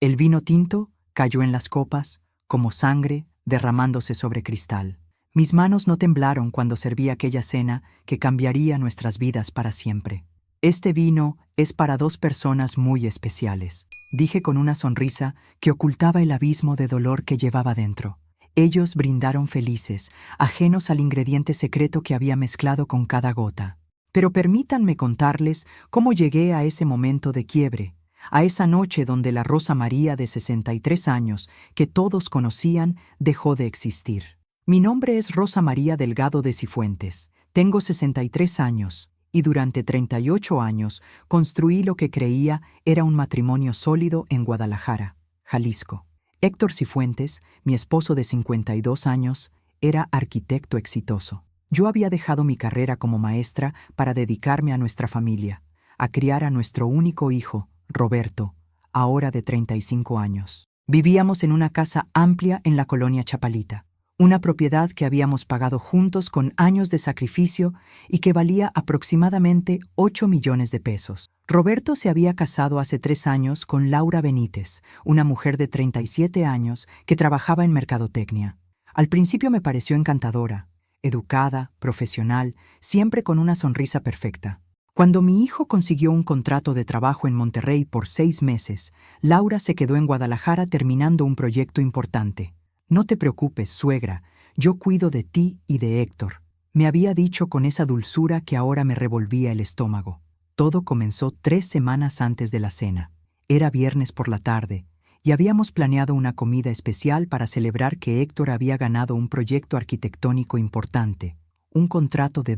El vino tinto cayó en las copas, como sangre derramándose sobre cristal. Mis manos no temblaron cuando serví aquella cena que cambiaría nuestras vidas para siempre. Este vino es para dos personas muy especiales, dije con una sonrisa que ocultaba el abismo de dolor que llevaba dentro. Ellos brindaron felices, ajenos al ingrediente secreto que había mezclado con cada gota. Pero permítanme contarles cómo llegué a ese momento de quiebre, a esa noche donde la Rosa María de 63 años, que todos conocían, dejó de existir. Mi nombre es Rosa María Delgado de Cifuentes. Tengo 63 años y durante 38 años construí lo que creía era un matrimonio sólido en Guadalajara, Jalisco. Héctor Cifuentes, mi esposo de 52 años, era arquitecto exitoso. Yo había dejado mi carrera como maestra para dedicarme a nuestra familia, a criar a nuestro único hijo, Roberto, ahora de 35 años. Vivíamos en una casa amplia en la colonia Chapalita, una propiedad que habíamos pagado juntos con años de sacrificio y que valía aproximadamente 8 millones de pesos. Roberto se había casado hace 3 años con Laura Benítez, una mujer de 37 años que trabajaba en mercadotecnia. Al principio me pareció encantadora, educada, profesional, siempre con una sonrisa perfecta. Cuando mi hijo consiguió un contrato de trabajo en Monterrey por 6 meses, Laura se quedó en Guadalajara terminando un proyecto importante. «No te preocupes, suegra, yo cuido de ti y de Héctor», me había dicho con esa dulzura que ahora me revolvía el estómago. Todo comenzó 3 semanas antes de la cena. Era viernes por la tarde, y habíamos planeado una comida especial para celebrar que Héctor había ganado un proyecto arquitectónico importante, un contrato de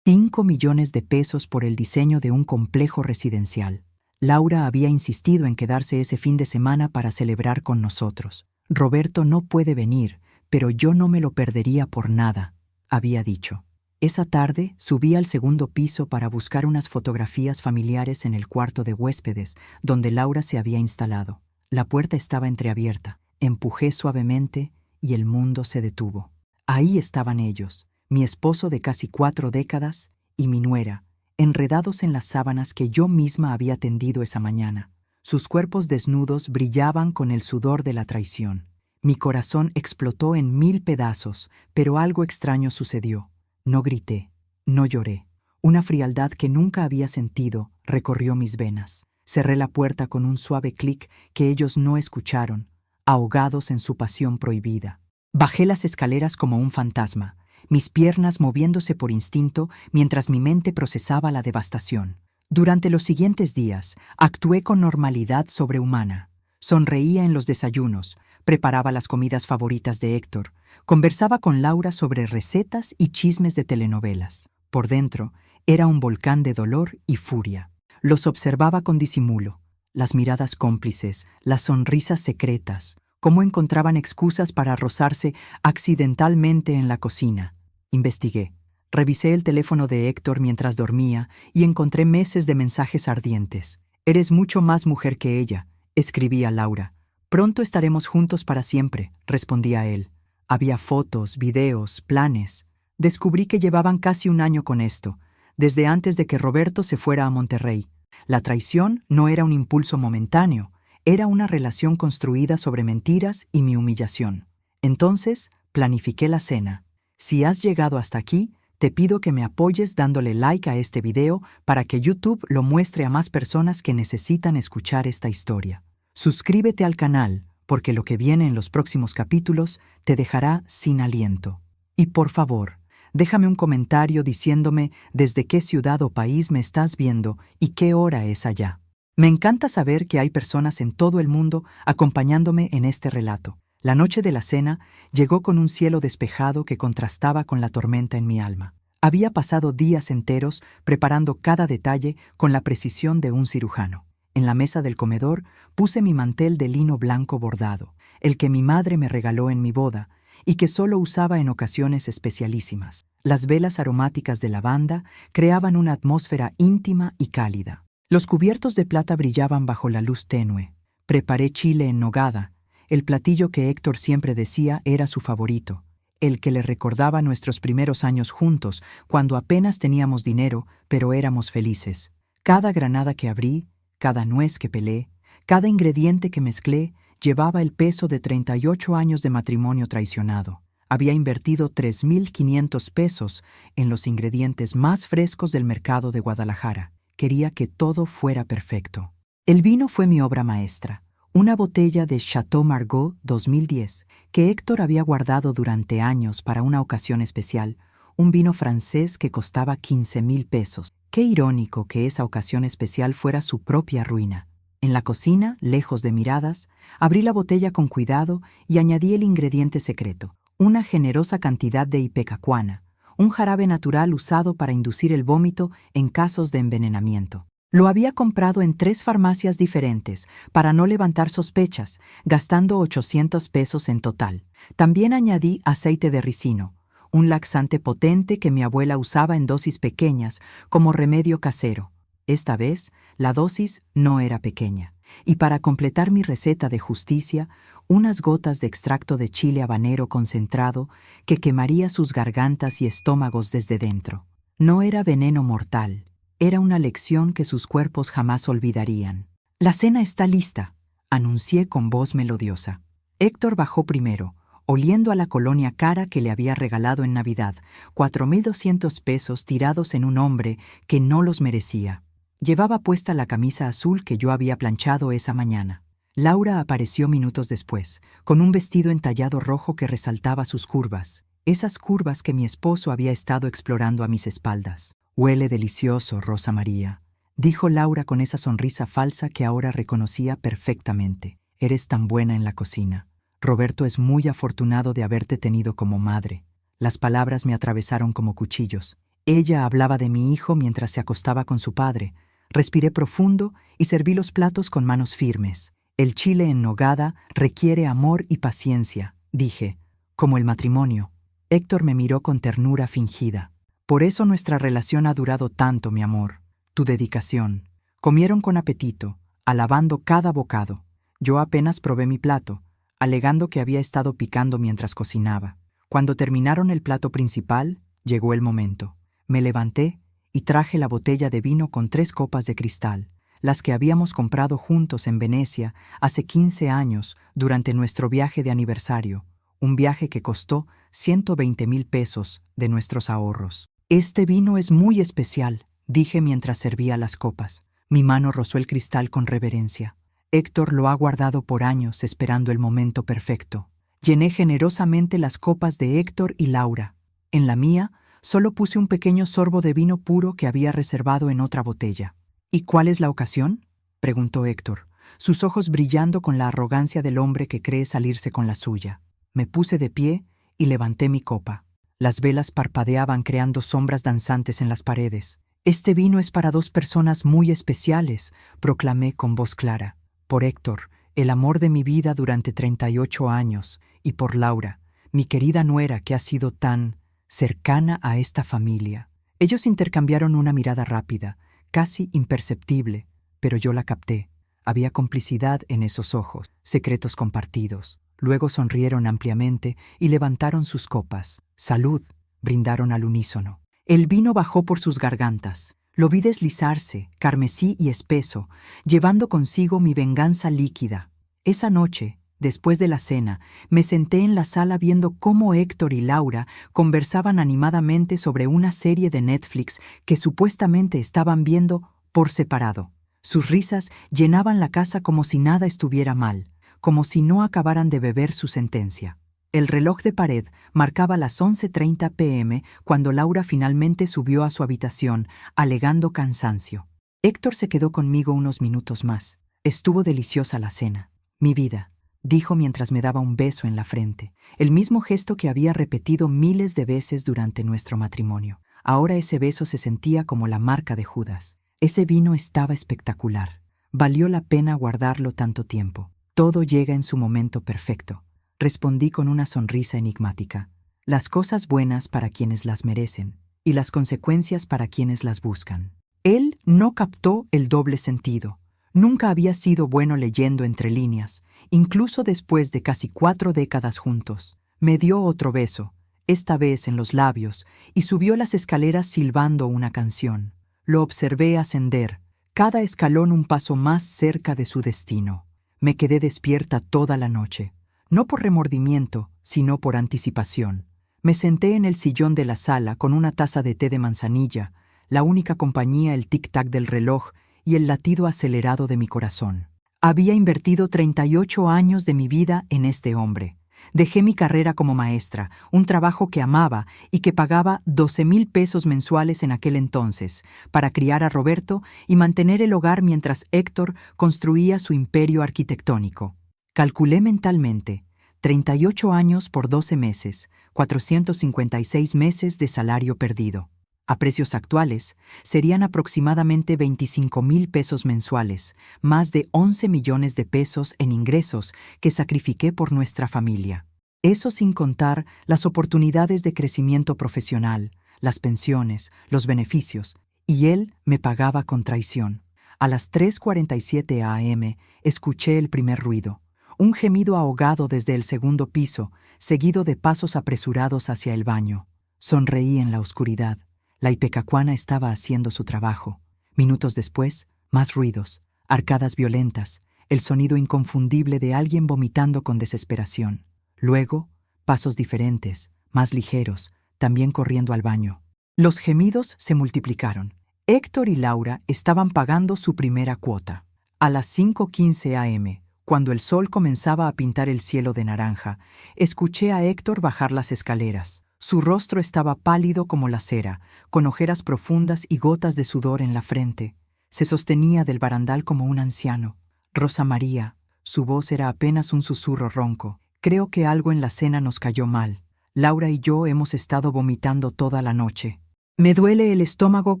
5 millones de pesos por el diseño de un complejo residencial. Laura había insistido en quedarse ese fin de semana para celebrar con nosotros. «Roberto no puede venir, pero yo no me lo perdería por nada», había dicho. Esa tarde subí al segundo piso para buscar unas fotografías familiares en el cuarto de huéspedes, donde Laura se había instalado. La puerta estaba entreabierta. Empujé suavemente y el mundo se detuvo. Ahí estaban ellos, mi esposo de casi 4 décadas y mi nuera, enredados en las sábanas que yo misma había tendido esa mañana. Sus cuerpos desnudos brillaban con el sudor de la traición. Mi corazón explotó en 1000 pedazos, pero algo extraño sucedió. No grité, no lloré. Una frialdad que nunca había sentido recorrió mis venas. Cerré la puerta con un suave clic que ellos no escucharon, ahogados en su pasión prohibida. Bajé las escaleras como un fantasma, mis piernas moviéndose por instinto mientras mi mente procesaba la devastación. Durante los siguientes días, actué con normalidad sobrehumana. Sonreía en los desayunos, preparaba las comidas favoritas de Héctor, conversaba con Laura sobre recetas y chismes de telenovelas. Por dentro, era un volcán de dolor y furia. Los observaba con disimulo, las miradas cómplices, las sonrisas secretas, cómo encontraban excusas para rozarse accidentalmente en la cocina. Investigué. Revisé el teléfono de Héctor mientras dormía y encontré meses de mensajes ardientes. «Eres mucho más mujer que ella», escribía Laura. «Pronto estaremos juntos para siempre», respondía él. Había fotos, videos, planes. Descubrí que llevaban casi un año con esto, desde antes de que Roberto se fuera a Monterrey. La traición no era un impulso momentáneo, era una relación construida sobre mentiras y mi humillación. Entonces, planifiqué la cena. Si has llegado hasta aquí, te pido que me apoyes dándole like a este video para que YouTube lo muestre a más personas que necesitan escuchar esta historia. Suscríbete al canal, porque lo que viene en los próximos capítulos te dejará sin aliento. Y por favor, déjame un comentario diciéndome desde qué ciudad o país me estás viendo y qué hora es allá. Me encanta saber que hay personas en todo el mundo acompañándome en este relato. La noche de la cena llegó con un cielo despejado que contrastaba con la tormenta en mi alma. Había pasado días enteros preparando cada detalle con la precisión de un cirujano. En la mesa del comedor puse mi mantel de lino blanco bordado, el que mi madre me regaló en mi boda y que solo usaba en ocasiones especialísimas. Las velas aromáticas de lavanda creaban una atmósfera íntima y cálida. Los cubiertos de plata brillaban bajo la luz tenue. Preparé chile en nogada, el platillo que Héctor siempre decía era su favorito, el que le recordaba nuestros primeros años juntos, cuando apenas teníamos dinero, pero éramos felices. Cada granada que abrí, cada nuez que pelé, Cada ingrediente que mezclé llevaba el peso de 38 años de matrimonio traicionado. Había invertido 3.500 pesos en los ingredientes más frescos del mercado de Guadalajara. Quería que todo fuera perfecto. El vino fue mi obra maestra, una botella de Chateau Margaux 2010 que Héctor había guardado durante años para una ocasión especial, un vino francés que costaba 15,000 pesos. Qué irónico que esa ocasión especial fuera su propia ruina. En la cocina, lejos de miradas, abrí la botella con cuidado y añadí el ingrediente secreto, una generosa cantidad de ipecacuana, un jarabe natural usado para inducir el vómito en casos de envenenamiento. Lo había comprado en 3 farmacias diferentes para no levantar sospechas, gastando 800 pesos en total. También añadí aceite de ricino, un laxante potente que mi abuela usaba en dosis pequeñas como remedio casero. Esta vez, la dosis no era pequeña, y para completar mi receta de justicia, unas gotas de extracto de chile habanero concentrado que quemaría sus gargantas y estómagos desde dentro. No era veneno mortal, era una lección que sus cuerpos jamás olvidarían. «La cena está lista», anuncié con voz melodiosa. Héctor bajó primero, oliendo a la colonia cara que le había regalado en Navidad, 4,200 pesos tirados en un hombre que no los merecía. Llevaba puesta la camisa azul que yo había planchado esa mañana. Laura apareció minutos después, con un vestido entallado rojo que resaltaba sus curvas, esas curvas que mi esposo había estado explorando a mis espaldas. «Huele delicioso, Rosa María», dijo Laura con esa sonrisa falsa que ahora reconocía perfectamente. «Eres tan buena en la cocina. Roberto es muy afortunado de haberte tenido como madre». Las palabras me atravesaron como cuchillos. Ella hablaba de mi hijo mientras se acostaba con su padre. Respiré profundo y serví los platos con manos firmes. «El chile en nogada requiere amor y paciencia», dije, «como el matrimonio». Héctor me miró con ternura fingida. «Por eso nuestra relación ha durado tanto, mi amor. Tu dedicación». Comieron con apetito, alabando cada bocado. Yo apenas probé mi plato, alegando que había estado picando mientras cocinaba. Cuando terminaron el plato principal, llegó el momento. Me levanté y traje la botella de vino con 3 copas de cristal, las que habíamos comprado juntos en Venecia hace 15 años durante nuestro viaje de aniversario, un viaje que costó 120,000 pesos de nuestros ahorros. «Este vino es muy especial», dije mientras servía las copas. Mi mano rozó el cristal con reverencia. Héctor lo ha guardado por años esperando el momento perfecto. Llené generosamente las copas de Héctor y Laura. En la mía, solo puse un pequeño sorbo de vino puro que había reservado en otra botella. «¿Y cuál es la ocasión?», preguntó Héctor, sus ojos brillando con la arrogancia del hombre que cree salirse con la suya. Me puse de pie y levanté mi copa. Las velas parpadeaban creando sombras danzantes en las paredes. «Este vino es para 2 personas muy especiales», proclamé con voz clara. «Por Héctor, el amor de mi vida durante 38 años, y por Laura, mi querida nuera que ha sido tan cercana a esta familia». Ellos intercambiaron una mirada rápida, casi imperceptible, pero yo la capté. Había complicidad en esos ojos, secretos compartidos. Luego sonrieron ampliamente y levantaron sus copas. «Salud», brindaron al unísono. El vino bajó por sus gargantas. Lo vi deslizarse, carmesí y espeso, llevando consigo mi venganza líquida. Esa noche, después de la cena, me senté en la sala viendo cómo Héctor y Laura conversaban animadamente sobre una serie de Netflix que supuestamente estaban viendo por separado. Sus risas llenaban la casa como si nada estuviera mal, como si no acabaran de beber su sentencia. El reloj de pared marcaba las 11:30 p.m. cuando Laura finalmente subió a su habitación, alegando cansancio. Héctor se quedó conmigo unos minutos más. «Estuvo deliciosa la cena. Mi vida», dijo mientras me daba un beso en la frente, el mismo gesto que había repetido miles de veces durante nuestro matrimonio. Ahora ese beso se sentía como la marca de Judas. Ese vino estaba espectacular. Valió la pena guardarlo tanto tiempo. Todo llega en su momento perfecto. Respondí con una sonrisa enigmática. Las cosas buenas para quienes las merecen y las consecuencias para quienes las buscan. Él no captó el doble sentido. Nunca había sido bueno leyendo entre líneas, incluso después de casi 4 décadas juntos. Me dio otro beso, esta vez en los labios, y subió las escaleras silbando una canción. Lo observé ascender, cada escalón un paso más cerca de su destino. Me quedé despierta toda la noche, no por remordimiento, sino por anticipación. Me senté en el sillón de la sala con una taza de té de manzanilla, la única compañía el tic-tac del reloj y el latido acelerado de mi corazón. Había invertido 38 años de mi vida en este hombre. Dejé mi carrera como maestra, un trabajo que amaba y que pagaba 12,000 pesos mensuales en aquel entonces, para criar a Roberto y mantener el hogar mientras Héctor construía su imperio arquitectónico. Calculé mentalmente, 38 años por 12 meses, 456 meses de salario perdido. A precios actuales, serían aproximadamente 25,000 pesos mensuales, más de 11 millones de pesos en ingresos que sacrifiqué por nuestra familia. Eso sin contar las oportunidades de crecimiento profesional, las pensiones, los beneficios, y él me pagaba con traición. A las 3:47 a.m. escuché el primer ruido, un gemido ahogado desde el segundo piso, seguido de pasos apresurados hacia el baño. Sonreí en la oscuridad. La ipecacuana estaba haciendo su trabajo. Minutos después, más ruidos, arcadas violentas, el sonido inconfundible de alguien vomitando con desesperación. Luego, pasos diferentes, más ligeros, también corriendo al baño. Los gemidos se multiplicaron. Héctor y Laura estaban pagando su primera cuota. A las 5:15 a.m., cuando el sol comenzaba a pintar el cielo de naranja, escuché a Héctor bajar las escaleras. Su rostro estaba pálido como la cera, con ojeras profundas y gotas de sudor en la frente. Se sostenía del barandal como un anciano. Rosa María, su voz era apenas un susurro ronco. Creo que algo en la cena nos cayó mal. Laura y yo hemos estado vomitando toda la noche. Me duele el estómago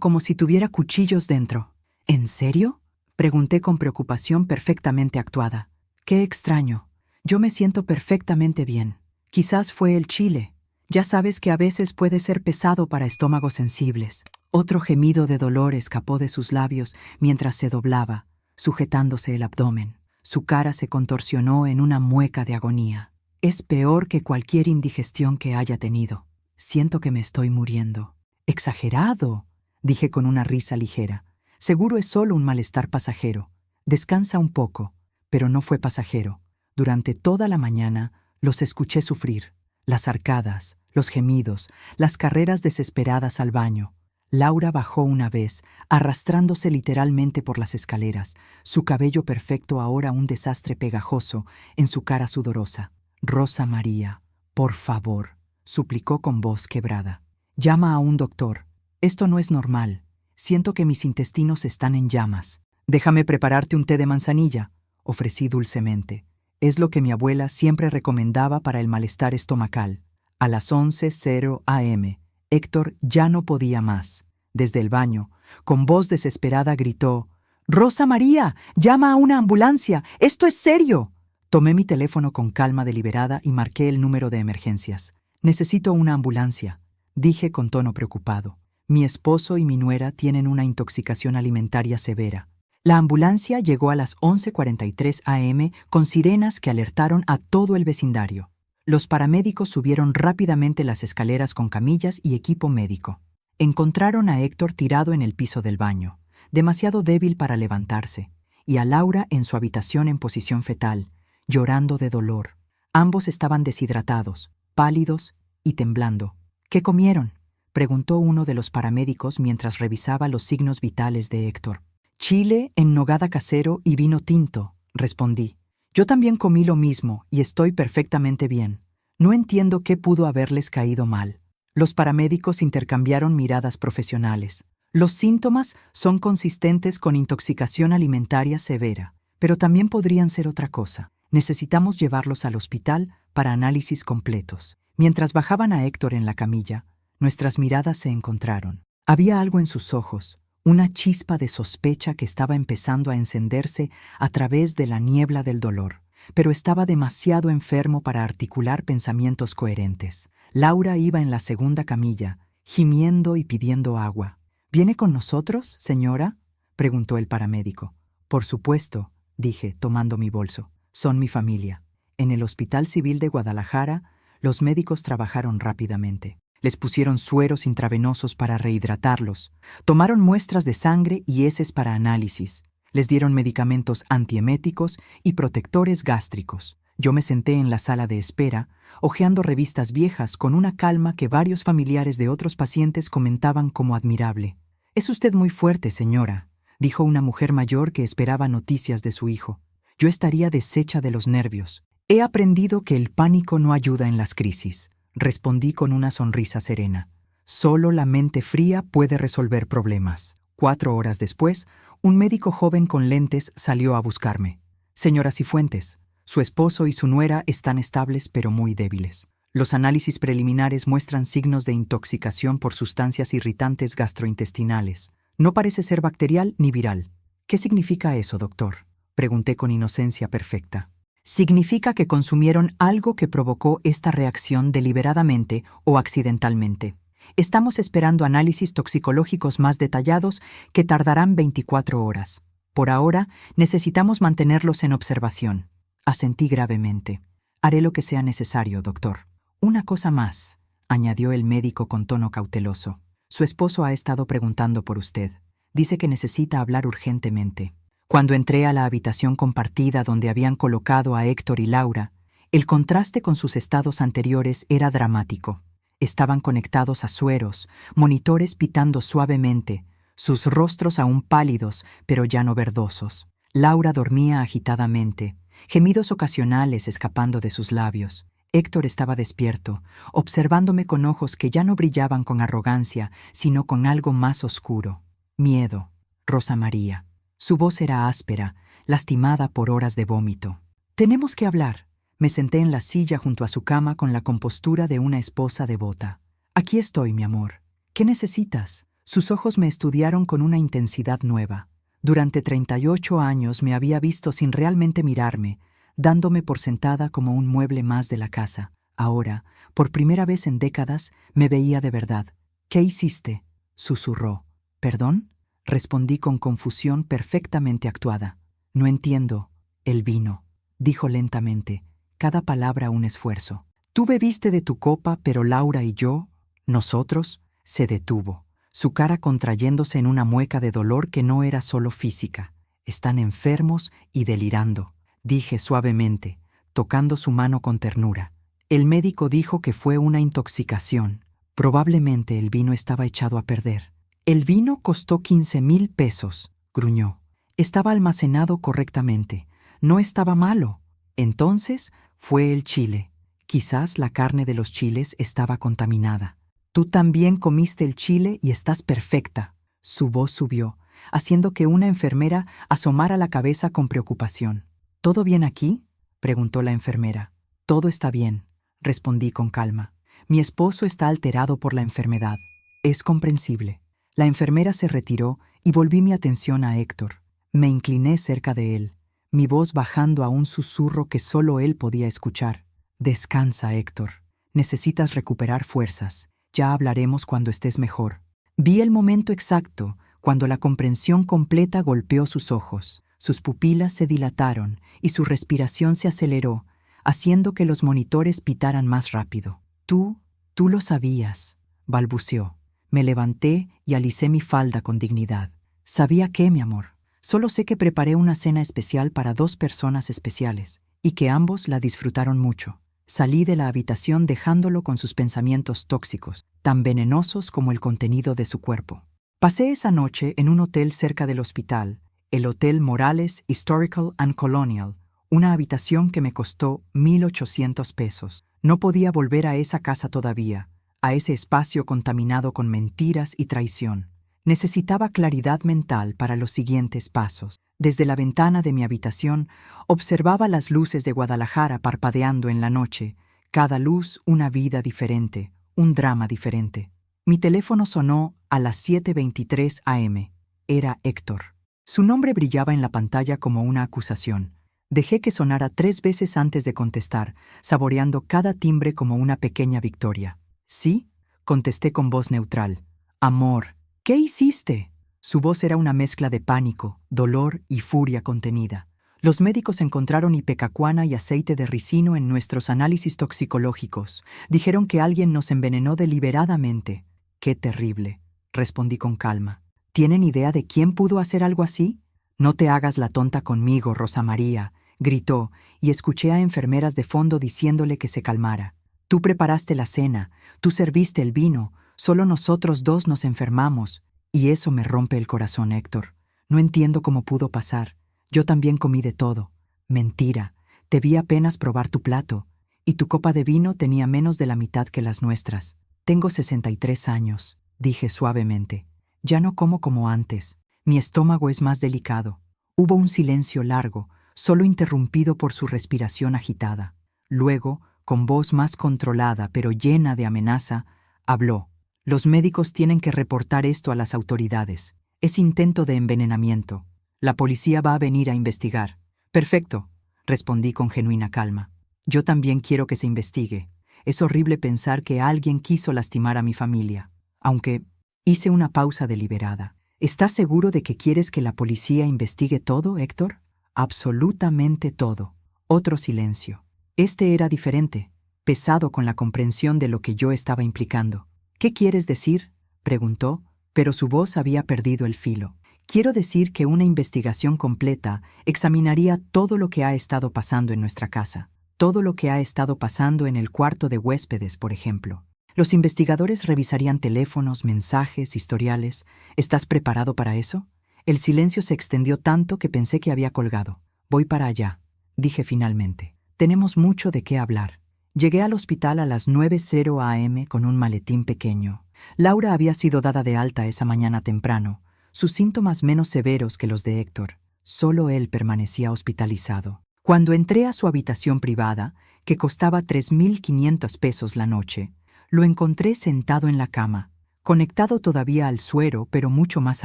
como si tuviera cuchillos dentro. ¿En serio?, pregunté con preocupación perfectamente actuada. Qué extraño. Yo me siento perfectamente bien. Quizás fue el chile. Ya sabes que a veces puede ser pesado para estómagos sensibles. Otro gemido de dolor escapó de sus labios mientras se doblaba, sujetándose el abdomen. Su cara se contorsionó en una mueca de agonía. Es peor que cualquier indigestión que haya tenido. Siento que me estoy muriendo. ¡Exagerado!, dije con una risa ligera. Seguro es solo un malestar pasajero. Descansa un poco. Pero no fue pasajero. Durante toda la mañana los escuché sufrir. Las arcadas, los gemidos, las carreras desesperadas al baño. Laura bajó una vez, arrastrándose literalmente por las escaleras, su cabello perfecto ahora un desastre pegajoso en su cara sudorosa. Rosa María, por favor, suplicó con voz quebrada. Llama a un doctor. Esto no es normal. Siento que mis intestinos están en llamas. Déjame prepararte un té de manzanilla, ofrecí dulcemente. Es lo que mi abuela siempre recomendaba para el malestar estomacal. A las 11:00 a.m., Héctor ya no podía más. Desde el baño, con voz desesperada gritó: «¡Rosa María! ¡Llama a una ambulancia! ¡Esto es serio!». Tomé mi teléfono con calma deliberada y marqué el número de emergencias. «Necesito una ambulancia», dije con tono preocupado. «Mi esposo y mi nuera tienen una intoxicación alimentaria severa». La ambulancia llegó a las 11:43 a.m. con sirenas que alertaron a todo el vecindario. Los paramédicos subieron rápidamente las escaleras con camillas y equipo médico. Encontraron a Héctor tirado en el piso del baño, demasiado débil para levantarse, y a Laura en su habitación en posición fetal, llorando de dolor. Ambos estaban deshidratados, pálidos y temblando. «¿Qué comieron?», preguntó uno de los paramédicos mientras revisaba los signos vitales de Héctor. «Chile en nogada casero y vino tinto», respondí. «Yo también comí lo mismo y estoy perfectamente bien. No entiendo qué pudo haberles caído mal». Los paramédicos intercambiaron miradas profesionales. Los síntomas son consistentes con intoxicación alimentaria severa, pero también podrían ser otra cosa. Necesitamos llevarlos al hospital para análisis completos. Mientras bajaban a Héctor en la camilla, nuestras miradas se encontraron. Había algo en sus ojos, una chispa de sospecha que estaba empezando a encenderse a través de la niebla del dolor, pero estaba demasiado enfermo para articular pensamientos coherentes. Laura iba en la segunda camilla, gimiendo y pidiendo agua. «¿Viene con nosotros, señora?», preguntó el paramédico. «Por supuesto», dije, tomando mi bolso. «Son mi familia». En el Hospital Civil de Guadalajara, los médicos trabajaron rápidamente. Les pusieron sueros intravenosos para rehidratarlos. Tomaron muestras de sangre y heces para análisis. Les dieron medicamentos antieméticos y protectores gástricos. Yo me senté en la sala de espera, hojeando revistas viejas con una calma que varios familiares de otros pacientes comentaban como admirable. «Es usted muy fuerte, señora», dijo una mujer mayor que esperaba noticias de su hijo. Yo estaría deshecha de los nervios. «He aprendido que el pánico no ayuda en las crisis», respondí con una sonrisa serena. «Solo la mente fría puede resolver problemas». 4 horas después, un médico joven con lentes salió a buscarme. «Señora Cifuentes, su esposo y su nuera están estables pero muy débiles. Los análisis preliminares muestran signos de intoxicación por sustancias irritantes gastrointestinales. No parece ser bacterial ni viral». «¿Qué significa eso, doctor?», pregunté con inocencia perfecta. «Significa que consumieron algo que provocó esta reacción deliberadamente o accidentalmente. Estamos esperando análisis toxicológicos más detallados que tardarán 24 horas. Por ahora, necesitamos mantenerlos en observación». Asentí gravemente. «Haré lo que sea necesario, doctor». «Una cosa más», añadió el médico con tono cauteloso. «Su esposo ha estado preguntando por usted. Dice que necesita hablar urgentemente». Cuando entré a la habitación compartida donde habían colocado a Héctor y Laura, el contraste con sus estados anteriores era dramático. Estaban conectados a sueros, monitores pitando suavemente, sus rostros aún pálidos, pero ya no verdosos. Laura dormía agitadamente, gemidos ocasionales escapando de sus labios. Héctor estaba despierto, observándome con ojos que ya no brillaban con arrogancia, sino con algo más oscuro. Miedo. Rosa María. Su voz era áspera, lastimada por horas de vómito. «Tenemos que hablar». Me senté en la silla junto a su cama con la compostura de una esposa devota. «Aquí estoy, mi amor. ¿Qué necesitas?». Sus ojos me estudiaron con una intensidad nueva. Durante 38 años me había visto sin realmente mirarme, dándome por sentada como un mueble más de la casa. Ahora, por primera vez en décadas, me veía de verdad. «¿Qué hiciste?», susurró. «¿Perdón?», respondí con confusión perfectamente actuada. «No entiendo». «El vino», dijo lentamente, cada palabra un esfuerzo. «Tú bebiste de tu copa, pero Laura y yo, nosotros», se detuvo, su cara contrayéndose en una mueca de dolor que no era solo física. «Están enfermos y delirando», dije suavemente, tocando su mano con ternura. «El médico dijo que fue una intoxicación. Probablemente el vino estaba echado a perder». «El vino costó 15,000 pesos», gruñó. «Estaba almacenado correctamente. No estaba malo. Entonces fue el chile. Quizás la carne de los chiles estaba contaminada. Tú también comiste el chile y estás perfecta». Su voz subió, haciendo que una enfermera asomara la cabeza con preocupación. «¿Todo bien aquí?», preguntó la enfermera. «Todo está bien», respondí con calma. «Mi esposo está alterado por la enfermedad. Es comprensible». La enfermera se retiró y volví mi atención a Héctor. Me incliné cerca de él, mi voz bajando a un susurro que solo él podía escuchar. «Descansa, Héctor. Necesitas recuperar fuerzas. Ya hablaremos cuando estés mejor». Vi el momento exacto, cuando la comprensión completa golpeó sus ojos. Sus pupilas se dilataron y su respiración se aceleró, haciendo que los monitores pitaran más rápido. Tú lo sabías», balbuceó. Me levanté y alicé mi falda con dignidad. «¿Sabía qué, mi amor? Solo sé que preparé una cena especial para 2 personas especiales y que ambos la disfrutaron mucho». Salí de la habitación dejándolo con sus pensamientos tóxicos, tan venenosos como el contenido de su cuerpo. Pasé esa noche en un hotel cerca del hospital, el Hotel Morales Historical and Colonial, una habitación que me costó 1,800 pesos. No podía volver a esa casa todavía, a ese espacio contaminado con mentiras y traición. Necesitaba claridad mental para los siguientes pasos. Desde la ventana de mi habitación observaba las luces de Guadalajara parpadeando en la noche, cada luz una vida diferente, un drama diferente. Mi teléfono sonó a las 7:23 am. Era Héctor. Su nombre brillaba en la pantalla como una acusación. Dejé que sonara 3 veces antes de contestar, saboreando cada timbre como una pequeña victoria. «¿Sí?», contesté con voz neutral. «Amor, ¿qué hiciste?». Su voz era una mezcla de pánico, dolor y furia contenida. Los médicos encontraron ipecacuana y aceite de ricino en nuestros análisis toxicológicos. Dijeron que alguien nos envenenó deliberadamente. ¡Qué terrible!, respondí con calma. ¿Tienen idea de quién pudo hacer algo así? No te hagas la tonta conmigo, Rosa María, gritó, y escuché a enfermeras de fondo diciéndole que se calmara. Tú preparaste la cena, tú serviste el vino, solo nosotros dos nos enfermamos. Y eso me rompe el corazón, Héctor. No entiendo cómo pudo pasar. Yo también comí de todo. Mentira, te vi apenas probar tu plato, y tu copa de vino tenía menos de la mitad que las nuestras. Tengo 63 años, dije suavemente. Ya no como como antes. Mi estómago es más delicado. Hubo un silencio largo, solo interrumpido por su respiración agitada. Luego, con voz más controlada pero llena de amenaza, habló. Los médicos tienen que reportar esto a las autoridades. Es intento de envenenamiento. La policía va a venir a investigar. Perfecto, respondí con genuina calma. Yo también quiero que se investigue. Es horrible pensar que alguien quiso lastimar a mi familia. Aunque hice una pausa deliberada. ¿Estás seguro de que quieres que la policía investigue todo, Héctor? Absolutamente todo. Otro silencio. Este era diferente, pesado con la comprensión de lo que yo estaba implicando. ¿Qué quieres decir?, preguntó, pero su voz había perdido el filo. Quiero decir que una investigación completa examinaría todo lo que ha estado pasando en nuestra casa, todo lo que ha estado pasando en el cuarto de huéspedes, por ejemplo. Los investigadores revisarían teléfonos, mensajes, historiales. ¿Estás preparado para eso? El silencio se extendió tanto que pensé que había colgado. Voy para allá, dije finalmente. Tenemos mucho de qué hablar. Llegué al hospital a las 9:00 a.m. con un maletín pequeño. Laura había sido dada de alta esa mañana temprano, sus síntomas menos severos que los de Héctor. Solo él permanecía hospitalizado. Cuando entré a su habitación privada, que costaba 3.500 pesos la noche, lo encontré sentado en la cama, conectado todavía al suero, pero mucho más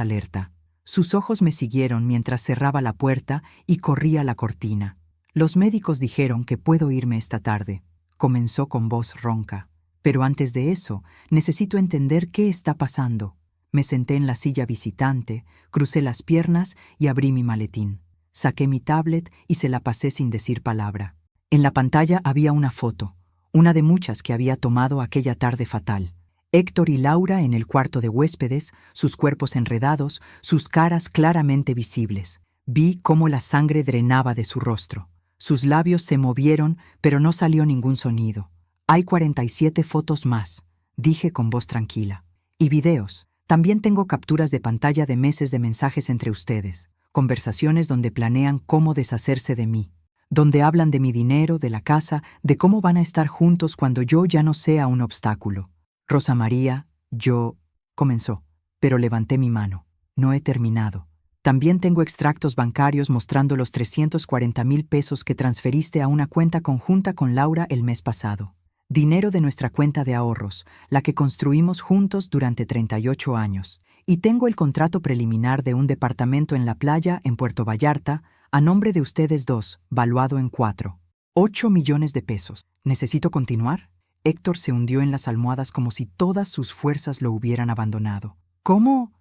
alerta. Sus ojos me siguieron mientras cerraba la puerta y corría la cortina. Los médicos dijeron que puedo irme esta tarde. Comenzó con voz ronca. Pero antes de eso, necesito entender qué está pasando. Me senté en la silla visitante, crucé las piernas y abrí mi maletín. Saqué mi tablet y se la pasé sin decir palabra. En la pantalla había una foto, una de muchas que había tomado aquella tarde fatal. Héctor y Laura en el cuarto de huéspedes, sus cuerpos enredados, sus caras claramente visibles. Vi cómo la sangre drenaba de su rostro. Sus labios se movieron, pero no salió ningún sonido. Hay 47 fotos más, dije con voz tranquila. Y videos. También tengo capturas de pantalla de meses de mensajes entre ustedes, conversaciones donde planean cómo deshacerse de mí, donde hablan de mi dinero, de la casa, de cómo van a estar juntos cuando yo ya no sea un obstáculo. Rosa María, comenzó, pero levanté mi mano. No he terminado. También tengo extractos bancarios mostrando los 340,000 pesos que transferiste a una cuenta conjunta con Laura el mes pasado. Dinero de nuestra cuenta de ahorros, la que construimos juntos durante 38 años. Y tengo el contrato preliminar de un departamento en la playa en Puerto Vallarta, a nombre de ustedes dos, valuado en 8 millones de pesos. ¿Necesito continuar? Héctor se hundió en las almohadas como si todas sus fuerzas lo hubieran abandonado. ¿Cómo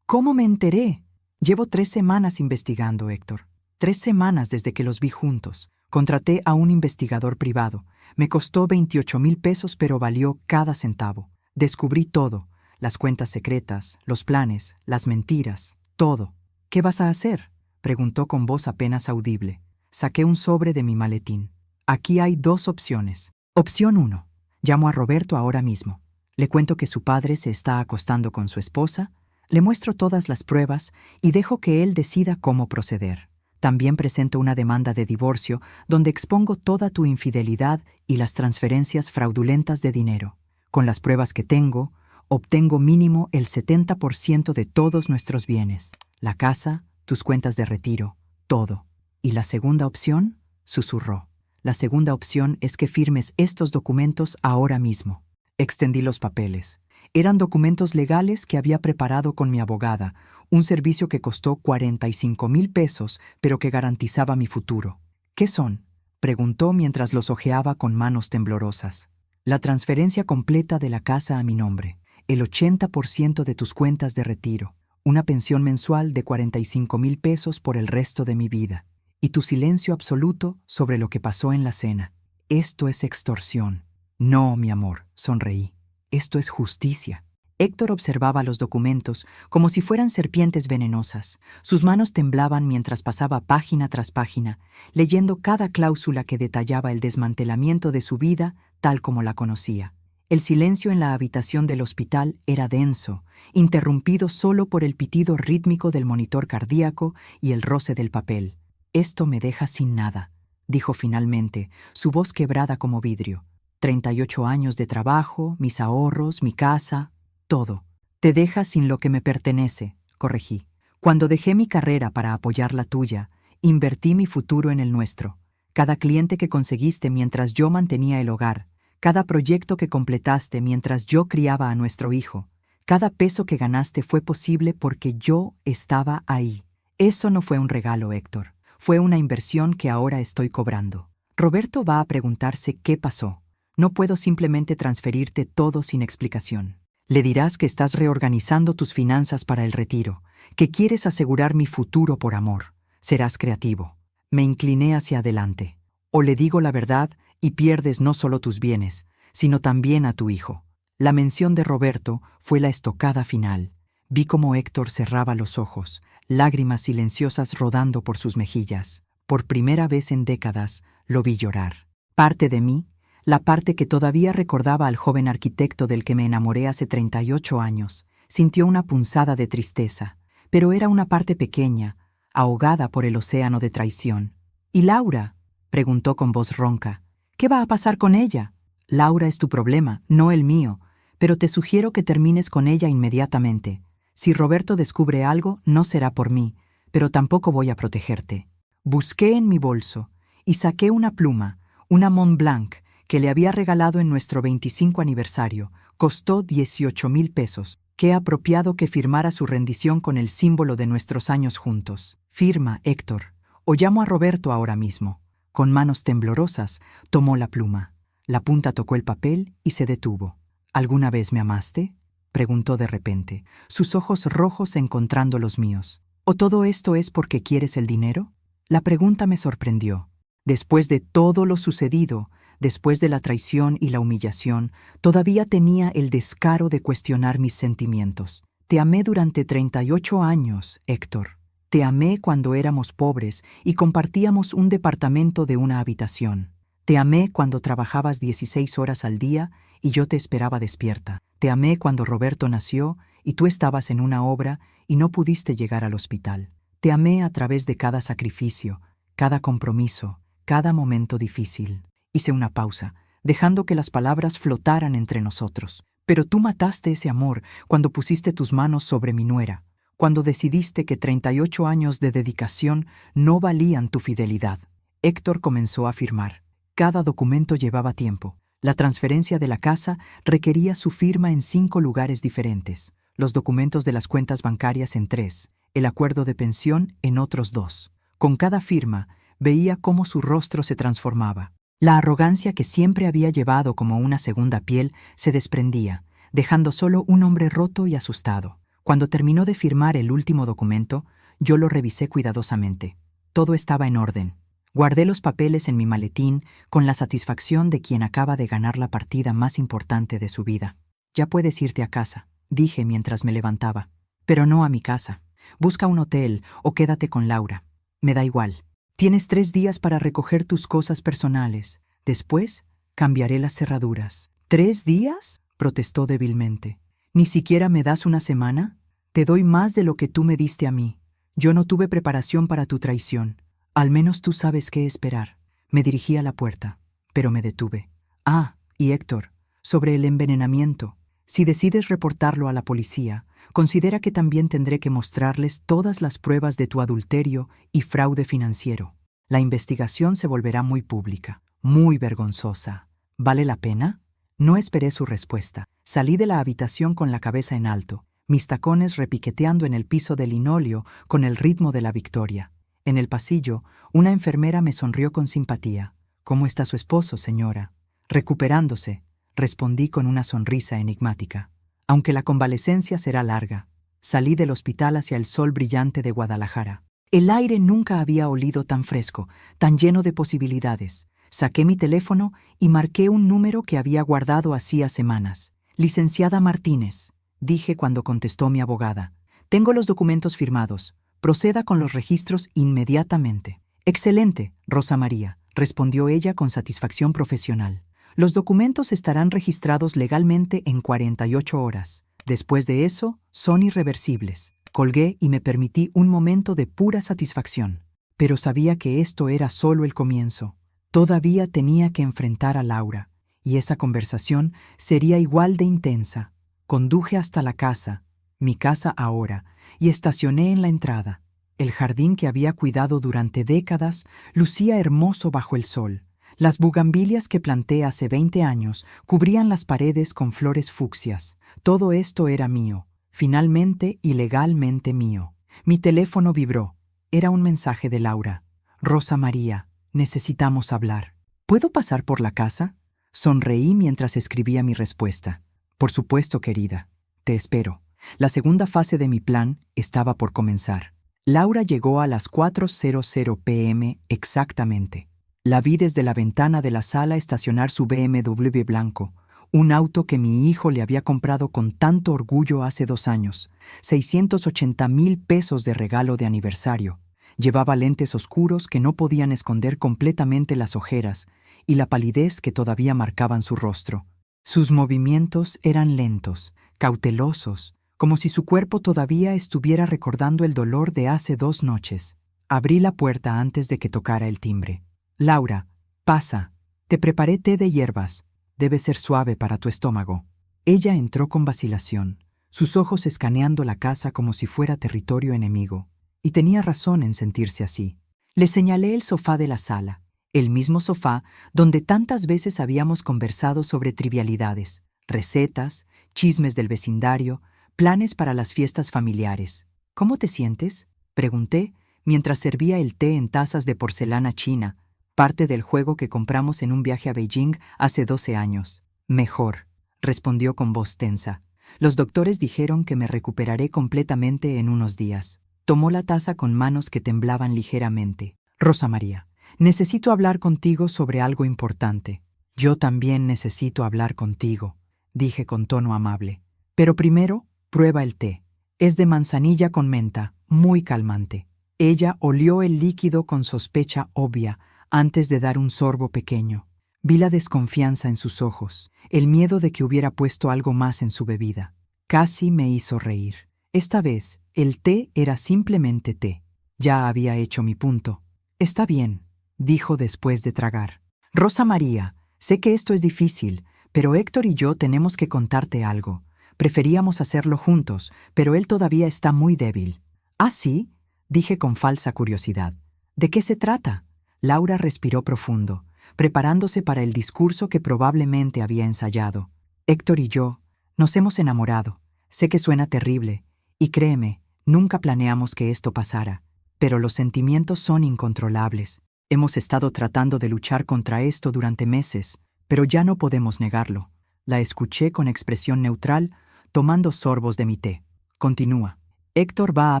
me enteré? Llevo 3 semanas investigando, Héctor. 3 semanas desde que los vi juntos. Contraté a un investigador privado. Me costó 28,000 pesos, pero valió cada centavo. Descubrí todo. Las cuentas secretas, los planes, las mentiras, todo. ¿Qué vas a hacer?, preguntó con voz apenas audible. Saqué un sobre de mi maletín. Aquí hay 2 opciones. Opción 1. Llamo a Roberto ahora mismo. Le cuento que su padre se está acostando con su esposa, le muestro todas las pruebas y dejo que él decida cómo proceder. También presento una demanda de divorcio donde expongo toda tu infidelidad y las transferencias fraudulentas de dinero. Con las pruebas que tengo, obtengo mínimo el 70% de todos nuestros bienes. La casa, tus cuentas de retiro, todo. ¿Y la segunda opción?, susurró. La segunda opción es que firmes estos documentos ahora mismo. Extendí los papeles. Eran documentos legales que había preparado con mi abogada, un servicio que costó 45,000 pesos, pero que garantizaba mi futuro. ¿Qué son?, preguntó mientras los hojeaba con manos temblorosas. La transferencia completa de la casa a mi nombre, el 80% de tus cuentas de retiro, una pensión mensual de 45,000 pesos por el resto de mi vida. y tu silencio absoluto sobre lo que pasó en la cena. Esto es extorsión. No, mi amor, sonreí. Esto es justicia. Héctor observaba los documentos como si fueran serpientes venenosas. Sus manos temblaban mientras pasaba página tras página, leyendo cada cláusula que detallaba el desmantelamiento de su vida tal como la conocía. El silencio en la habitación del hospital era denso, interrumpido solo por el pitido rítmico del monitor cardíaco y el roce del papel. «Esto me deja sin nada», dijo finalmente, su voz quebrada como vidrio. 38 años de trabajo, mis ahorros, mi casa, todo. «Te deja sin lo que me pertenece», corregí. «Cuando dejé mi carrera para apoyar la tuya, invertí mi futuro en el nuestro. Cada cliente que conseguiste mientras yo mantenía el hogar, cada proyecto que completaste mientras yo criaba a nuestro hijo, cada peso que ganaste fue posible porque yo estaba ahí. Eso no fue un regalo, Héctor. Fue una inversión que ahora estoy cobrando. Roberto va a preguntarse qué pasó. No puedo simplemente transferirte todo sin explicación. Le dirás que estás reorganizando tus finanzas para el retiro, que quieres asegurar mi futuro por amor. Serás creativo». Me incliné hacia adelante. «O le digo la verdad y pierdes no solo tus bienes, sino también a tu hijo». La mención de Roberto fue la estocada final. Vi cómo Héctor cerraba los ojos, lágrimas silenciosas rodando por sus mejillas. Por primera vez en décadas lo vi llorar. Parte de mí, la parte que todavía recordaba al joven arquitecto del que me enamoré hace 38 años, sintió una punzada de tristeza, pero era una parte pequeña, ahogada por el océano de traición. «¿Y Laura?», preguntó con voz ronca. «¿Qué va a pasar con ella?». «Laura es tu problema, no el mío, pero te sugiero que termines con ella inmediatamente. Si Roberto descubre algo, no será por mí, pero tampoco voy a protegerte». Busqué en mi bolso y saqué una pluma, una Mont Blanc, que le había regalado en nuestro 25 aniversario. Costó 18,000 pesos. Qué apropiado que firmara su rendición con el símbolo de nuestros años juntos. «Firma, Héctor, o llamo a Roberto ahora mismo». Con manos temblorosas, tomó la pluma. La punta tocó el papel y se detuvo. «¿Alguna vez me amaste?», preguntó de repente, sus ojos rojos encontrando los míos. «¿O todo esto es porque quieres el dinero?». La pregunta me sorprendió. Después de todo lo sucedido, después de la traición y la humillación, todavía tenía el descaro de cuestionar mis sentimientos. «Te amé durante 38 años, Héctor. Te amé cuando éramos pobres y compartíamos un departamento de una habitación. Te amé cuando trabajabas 16 horas al día y yo te esperaba despierta. Te amé cuando Roberto nació y tú estabas en una obra y no pudiste llegar al hospital. Te amé a través de cada sacrificio, cada compromiso, cada momento difícil». Hice una pausa, dejando que las palabras flotaran entre nosotros. «Pero tú mataste ese amor cuando pusiste tus manos sobre mi nuera, cuando decidiste que 38 años de dedicación no valían tu fidelidad». Héctor comenzó a firmar. Cada documento llevaba tiempo. La transferencia de la casa requería su firma en 5 lugares diferentes, los documentos de las cuentas bancarias en 3, el acuerdo de pensión en otros 2. Con cada firma, veía cómo su rostro se transformaba. La arrogancia que siempre había llevado como una segunda piel se desprendía, dejando solo un hombre roto y asustado. Cuando terminó de firmar el último documento, yo lo revisé cuidadosamente. Todo estaba en orden. Guardé los papeles en mi maletín con la satisfacción de quien acaba de ganar la partida más importante de su vida. «Ya puedes irte a casa», dije mientras me levantaba. «Pero no a mi casa. Busca un hotel o quédate con Laura. Me da igual. Tienes 3 días para recoger tus cosas personales. Después, cambiaré las cerraduras». «¿3 días?», protestó débilmente. «¿Ni siquiera me das una semana? Te doy más de lo que tú me diste a mí. Yo no tuve preparación para tu traición. Al menos tú sabes qué esperar». Me dirigí a la puerta, pero me detuve. «Ah, y Héctor, sobre el envenenamiento. Si decides reportarlo a la policía, considera que también tendré que mostrarles todas las pruebas de tu adulterio y fraude financiero. La investigación se volverá muy pública, muy vergonzosa. ¿Vale la pena?». No esperé su respuesta. Salí de la habitación con la cabeza en alto, mis tacones repiqueteando en el piso de linóleo con el ritmo de la victoria. En el pasillo, una enfermera me sonrió con simpatía. «¿Cómo está su esposo, señora?». «Recuperándose», respondí con una sonrisa enigmática. «Aunque la convalecencia será larga». Salí del hospital hacia el sol brillante de Guadalajara. El aire nunca había olido tan fresco, tan lleno de posibilidades. Saqué mi teléfono y marqué un número que había guardado hacía semanas. Licenciada Martínez, dije cuando contestó mi abogada. Tengo los documentos firmados. Proceda con los registros inmediatamente. Excelente, Rosa María, respondió ella con satisfacción profesional. Los documentos estarán registrados legalmente en 48 horas. Después de eso, son irreversibles. Colgué y me permití un momento de pura satisfacción. Pero sabía que esto era solo el comienzo. Todavía tenía que enfrentar a Laura, y esa conversación sería igual de intensa. Conduje hasta la casa, mi casa ahora, y estacioné en la entrada. El jardín que había cuidado durante décadas lucía hermoso bajo el sol. Las bugambilias que planté hace 20 años cubrían las paredes con flores fucsias. Todo esto era mío, finalmente y legalmente mío. Mi teléfono vibró. Era un mensaje de Laura. Rosa María, necesitamos hablar. ¿Puedo pasar por la casa? Sonreí mientras escribía mi respuesta. Por supuesto, querida. Te espero. La segunda fase de mi plan estaba por comenzar. Laura llegó a las 4:00 p.m. exactamente. La vi desde la ventana de la sala estacionar su BMW blanco, un auto que mi hijo le había comprado con tanto orgullo hace 2 años, 680,000 pesos de regalo de aniversario. Llevaba lentes oscuros que no podían esconder completamente las ojeras y la palidez que todavía marcaban su rostro. Sus movimientos eran lentos, cautelosos, como si su cuerpo todavía estuviera recordando el dolor de hace 2 noches. Abrí la puerta antes de que tocara el timbre. Laura, pasa. Te preparé té de hierbas. Debe ser suave para tu estómago. Ella entró con vacilación, sus ojos escaneando la casa como si fuera territorio enemigo. Y tenía razón en sentirse así. Le señalé el sofá de la sala, el mismo sofá donde tantas veces habíamos conversado sobre trivialidades, recetas, chismes del vecindario, planes para las fiestas familiares. ¿Cómo te sientes?, pregunté mientras servía el té en tazas de porcelana china, parte del juego que compramos en un viaje a Beijing hace 12 años. Mejor, respondió con voz tensa. Los doctores dijeron que me recuperaré completamente en unos días. Tomó la taza con manos que temblaban ligeramente. Rosa María, necesito hablar contigo sobre algo importante. Yo también necesito hablar contigo, dije con tono amable. Pero primero, prueba el té. Es de manzanilla con menta, muy calmante. Ella olió el líquido con sospecha obvia antes de dar un sorbo pequeño. Vi la desconfianza en sus ojos, el miedo de que hubiera puesto algo más en su bebida. Casi me hizo reír. Esta vez, el té era simplemente té. Ya había hecho mi punto. Está bien, dijo después de tragar. Rosa María, sé que esto es difícil, pero Héctor y yo tenemos que contarte algo. Preferíamos hacerlo juntos, pero él todavía está muy débil. ¿Ah, sí?, dije con falsa curiosidad. ¿De qué se trata? Laura respiró profundo, preparándose para el discurso que probablemente había ensayado. Héctor y yo nos hemos enamorado. Sé que suena terrible, y créeme, nunca planeamos que esto pasara, pero los sentimientos son incontrolables. Hemos estado tratando de luchar contra esto durante meses, pero ya no podemos negarlo. La escuché con expresión neutral, tomando sorbos de mi té. Continúa. Héctor va a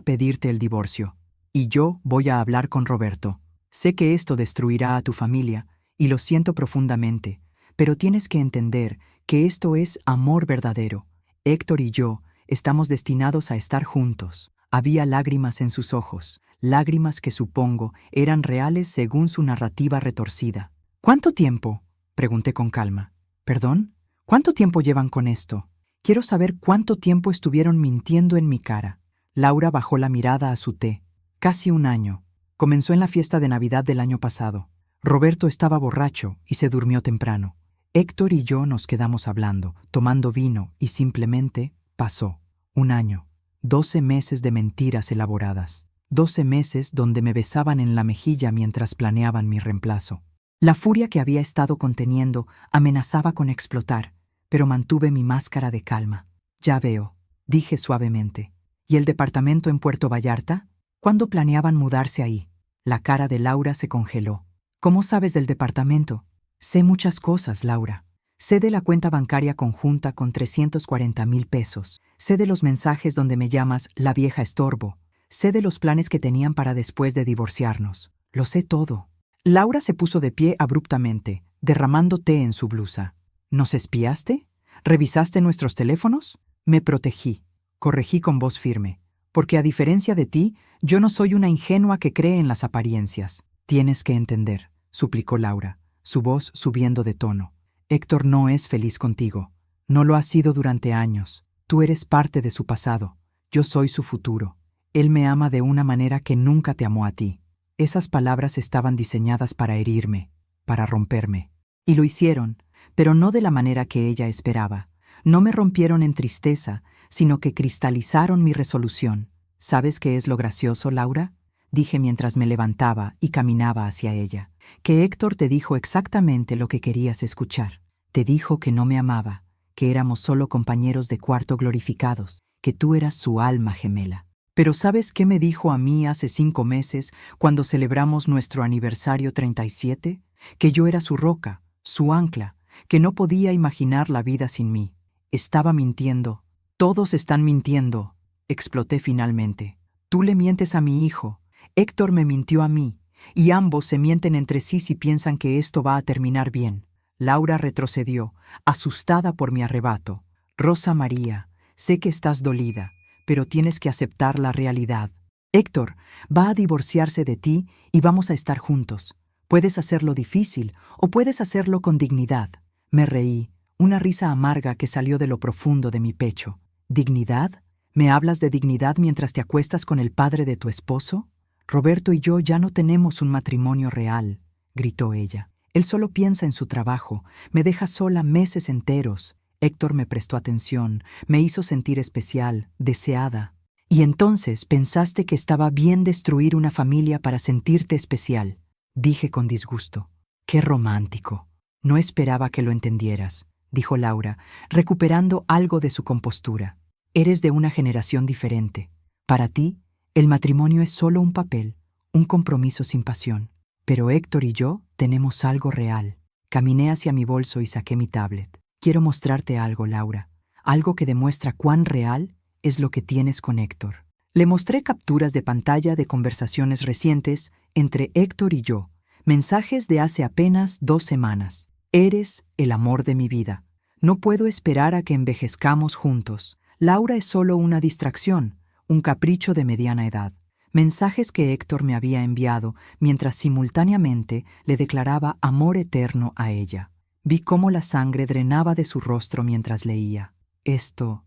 pedirte el divorcio, y yo voy a hablar con Roberto. Sé que esto destruirá a tu familia, y lo siento profundamente, pero tienes que entender que esto es amor verdadero. Héctor y yo estamos destinados a estar juntos. Había lágrimas en sus ojos, lágrimas que supongo eran reales según su narrativa retorcida. ¿Cuánto tiempo?, pregunté con calma. ¿Perdón? ¿Cuánto tiempo llevan con esto? Quiero saber cuánto tiempo estuvieron mintiendo en mi cara. Laura bajó la mirada a su té. Casi 1 año. Comenzó en la fiesta de Navidad del año pasado. Roberto estaba borracho y se durmió temprano. Héctor y yo nos quedamos hablando, tomando vino, y simplemente pasó. 1 año. 12 meses de mentiras elaboradas. 12 meses donde me besaban en la mejilla mientras planeaban mi reemplazo. La furia que había estado conteniendo amenazaba con explotar, pero mantuve mi máscara de calma. Ya veo, dije suavemente. ¿Y el departamento en Puerto Vallarta? ¿Cuándo planeaban mudarse ahí? La cara de Laura se congeló. ¿Cómo sabes del departamento? Sé muchas cosas, Laura. Sé de la cuenta bancaria conjunta con 340,000 pesos. Sé de los mensajes donde me llamas la vieja estorbo. Sé de los planes que tenían para después de divorciarnos. Lo sé todo. Laura se puso de pie abruptamente, derramando té en su blusa. ¿Nos espiaste? ¿Revisaste nuestros teléfonos? Me protegí. Corregí con voz firme. Porque a diferencia de ti, yo no soy una ingenua que cree en las apariencias. Tienes que entender, suplicó Laura, su voz subiendo de tono. Héctor no es feliz contigo. No lo ha sido durante años. Tú eres parte de su pasado. Yo soy su futuro. Él me ama de una manera que nunca te amó a ti. Esas palabras estaban diseñadas para herirme, para romperme. Y lo hicieron, pero no de la manera que ella esperaba. No me rompieron en tristeza, sino que cristalizaron mi resolución. ¿Sabes qué es lo gracioso, Laura? Dije mientras me levantaba y caminaba hacia ella. Que Héctor te dijo exactamente lo que querías escuchar. Te dijo que no me amaba, que éramos solo compañeros de cuarto glorificados, que tú eras su alma gemela. Pero ¿sabes qué me dijo a mí hace 5 meses, cuando celebramos nuestro aniversario 37? Que yo era su roca, su ancla, que no podía imaginar la vida sin mí. Estaba mintiendo. Todos están mintiendo. Exploté finalmente. Tú le mientes a mi hijo. Héctor me mintió a mí. Y ambos se mienten entre sí si piensan que esto va a terminar bien. Laura retrocedió, asustada por mi arrebato. Rosa María, sé que estás dolida, pero tienes que aceptar la realidad. Héctor va a divorciarse de ti y vamos a estar juntos. Puedes hacerlo difícil o puedes hacerlo con dignidad. Me reí, una risa amarga que salió de lo profundo de mi pecho. ¿Dignidad? ¿Me hablas de dignidad mientras te acuestas con el padre de tu esposo? Roberto y yo ya no tenemos un matrimonio real, gritó ella. Él solo piensa en su trabajo, me deja sola meses enteros. Héctor me prestó atención, me hizo sentir especial, deseada. Y entonces pensaste que estaba bien destruir una familia para sentirte especial, dije con disgusto. Qué romántico. No esperaba que lo entendieras, dijo Laura, recuperando algo de su compostura. Eres de una generación diferente. Para ti, el matrimonio es solo un papel, un compromiso sin pasión. Pero Héctor y yo tenemos algo real. Caminé hacia mi bolso y saqué mi tablet. Quiero mostrarte algo, Laura. Algo que demuestra cuán real es lo que tienes con Héctor. Le mostré capturas de pantalla de conversaciones recientes entre Héctor y yo. Mensajes de hace apenas 2 semanas. Eres el amor de mi vida. No puedo esperar a que envejezcamos juntos. Laura es solo una distracción, un capricho de mediana edad. Mensajes que Héctor me había enviado mientras simultáneamente le declaraba amor eterno a ella. Vi cómo la sangre drenaba de su rostro mientras leía. Esto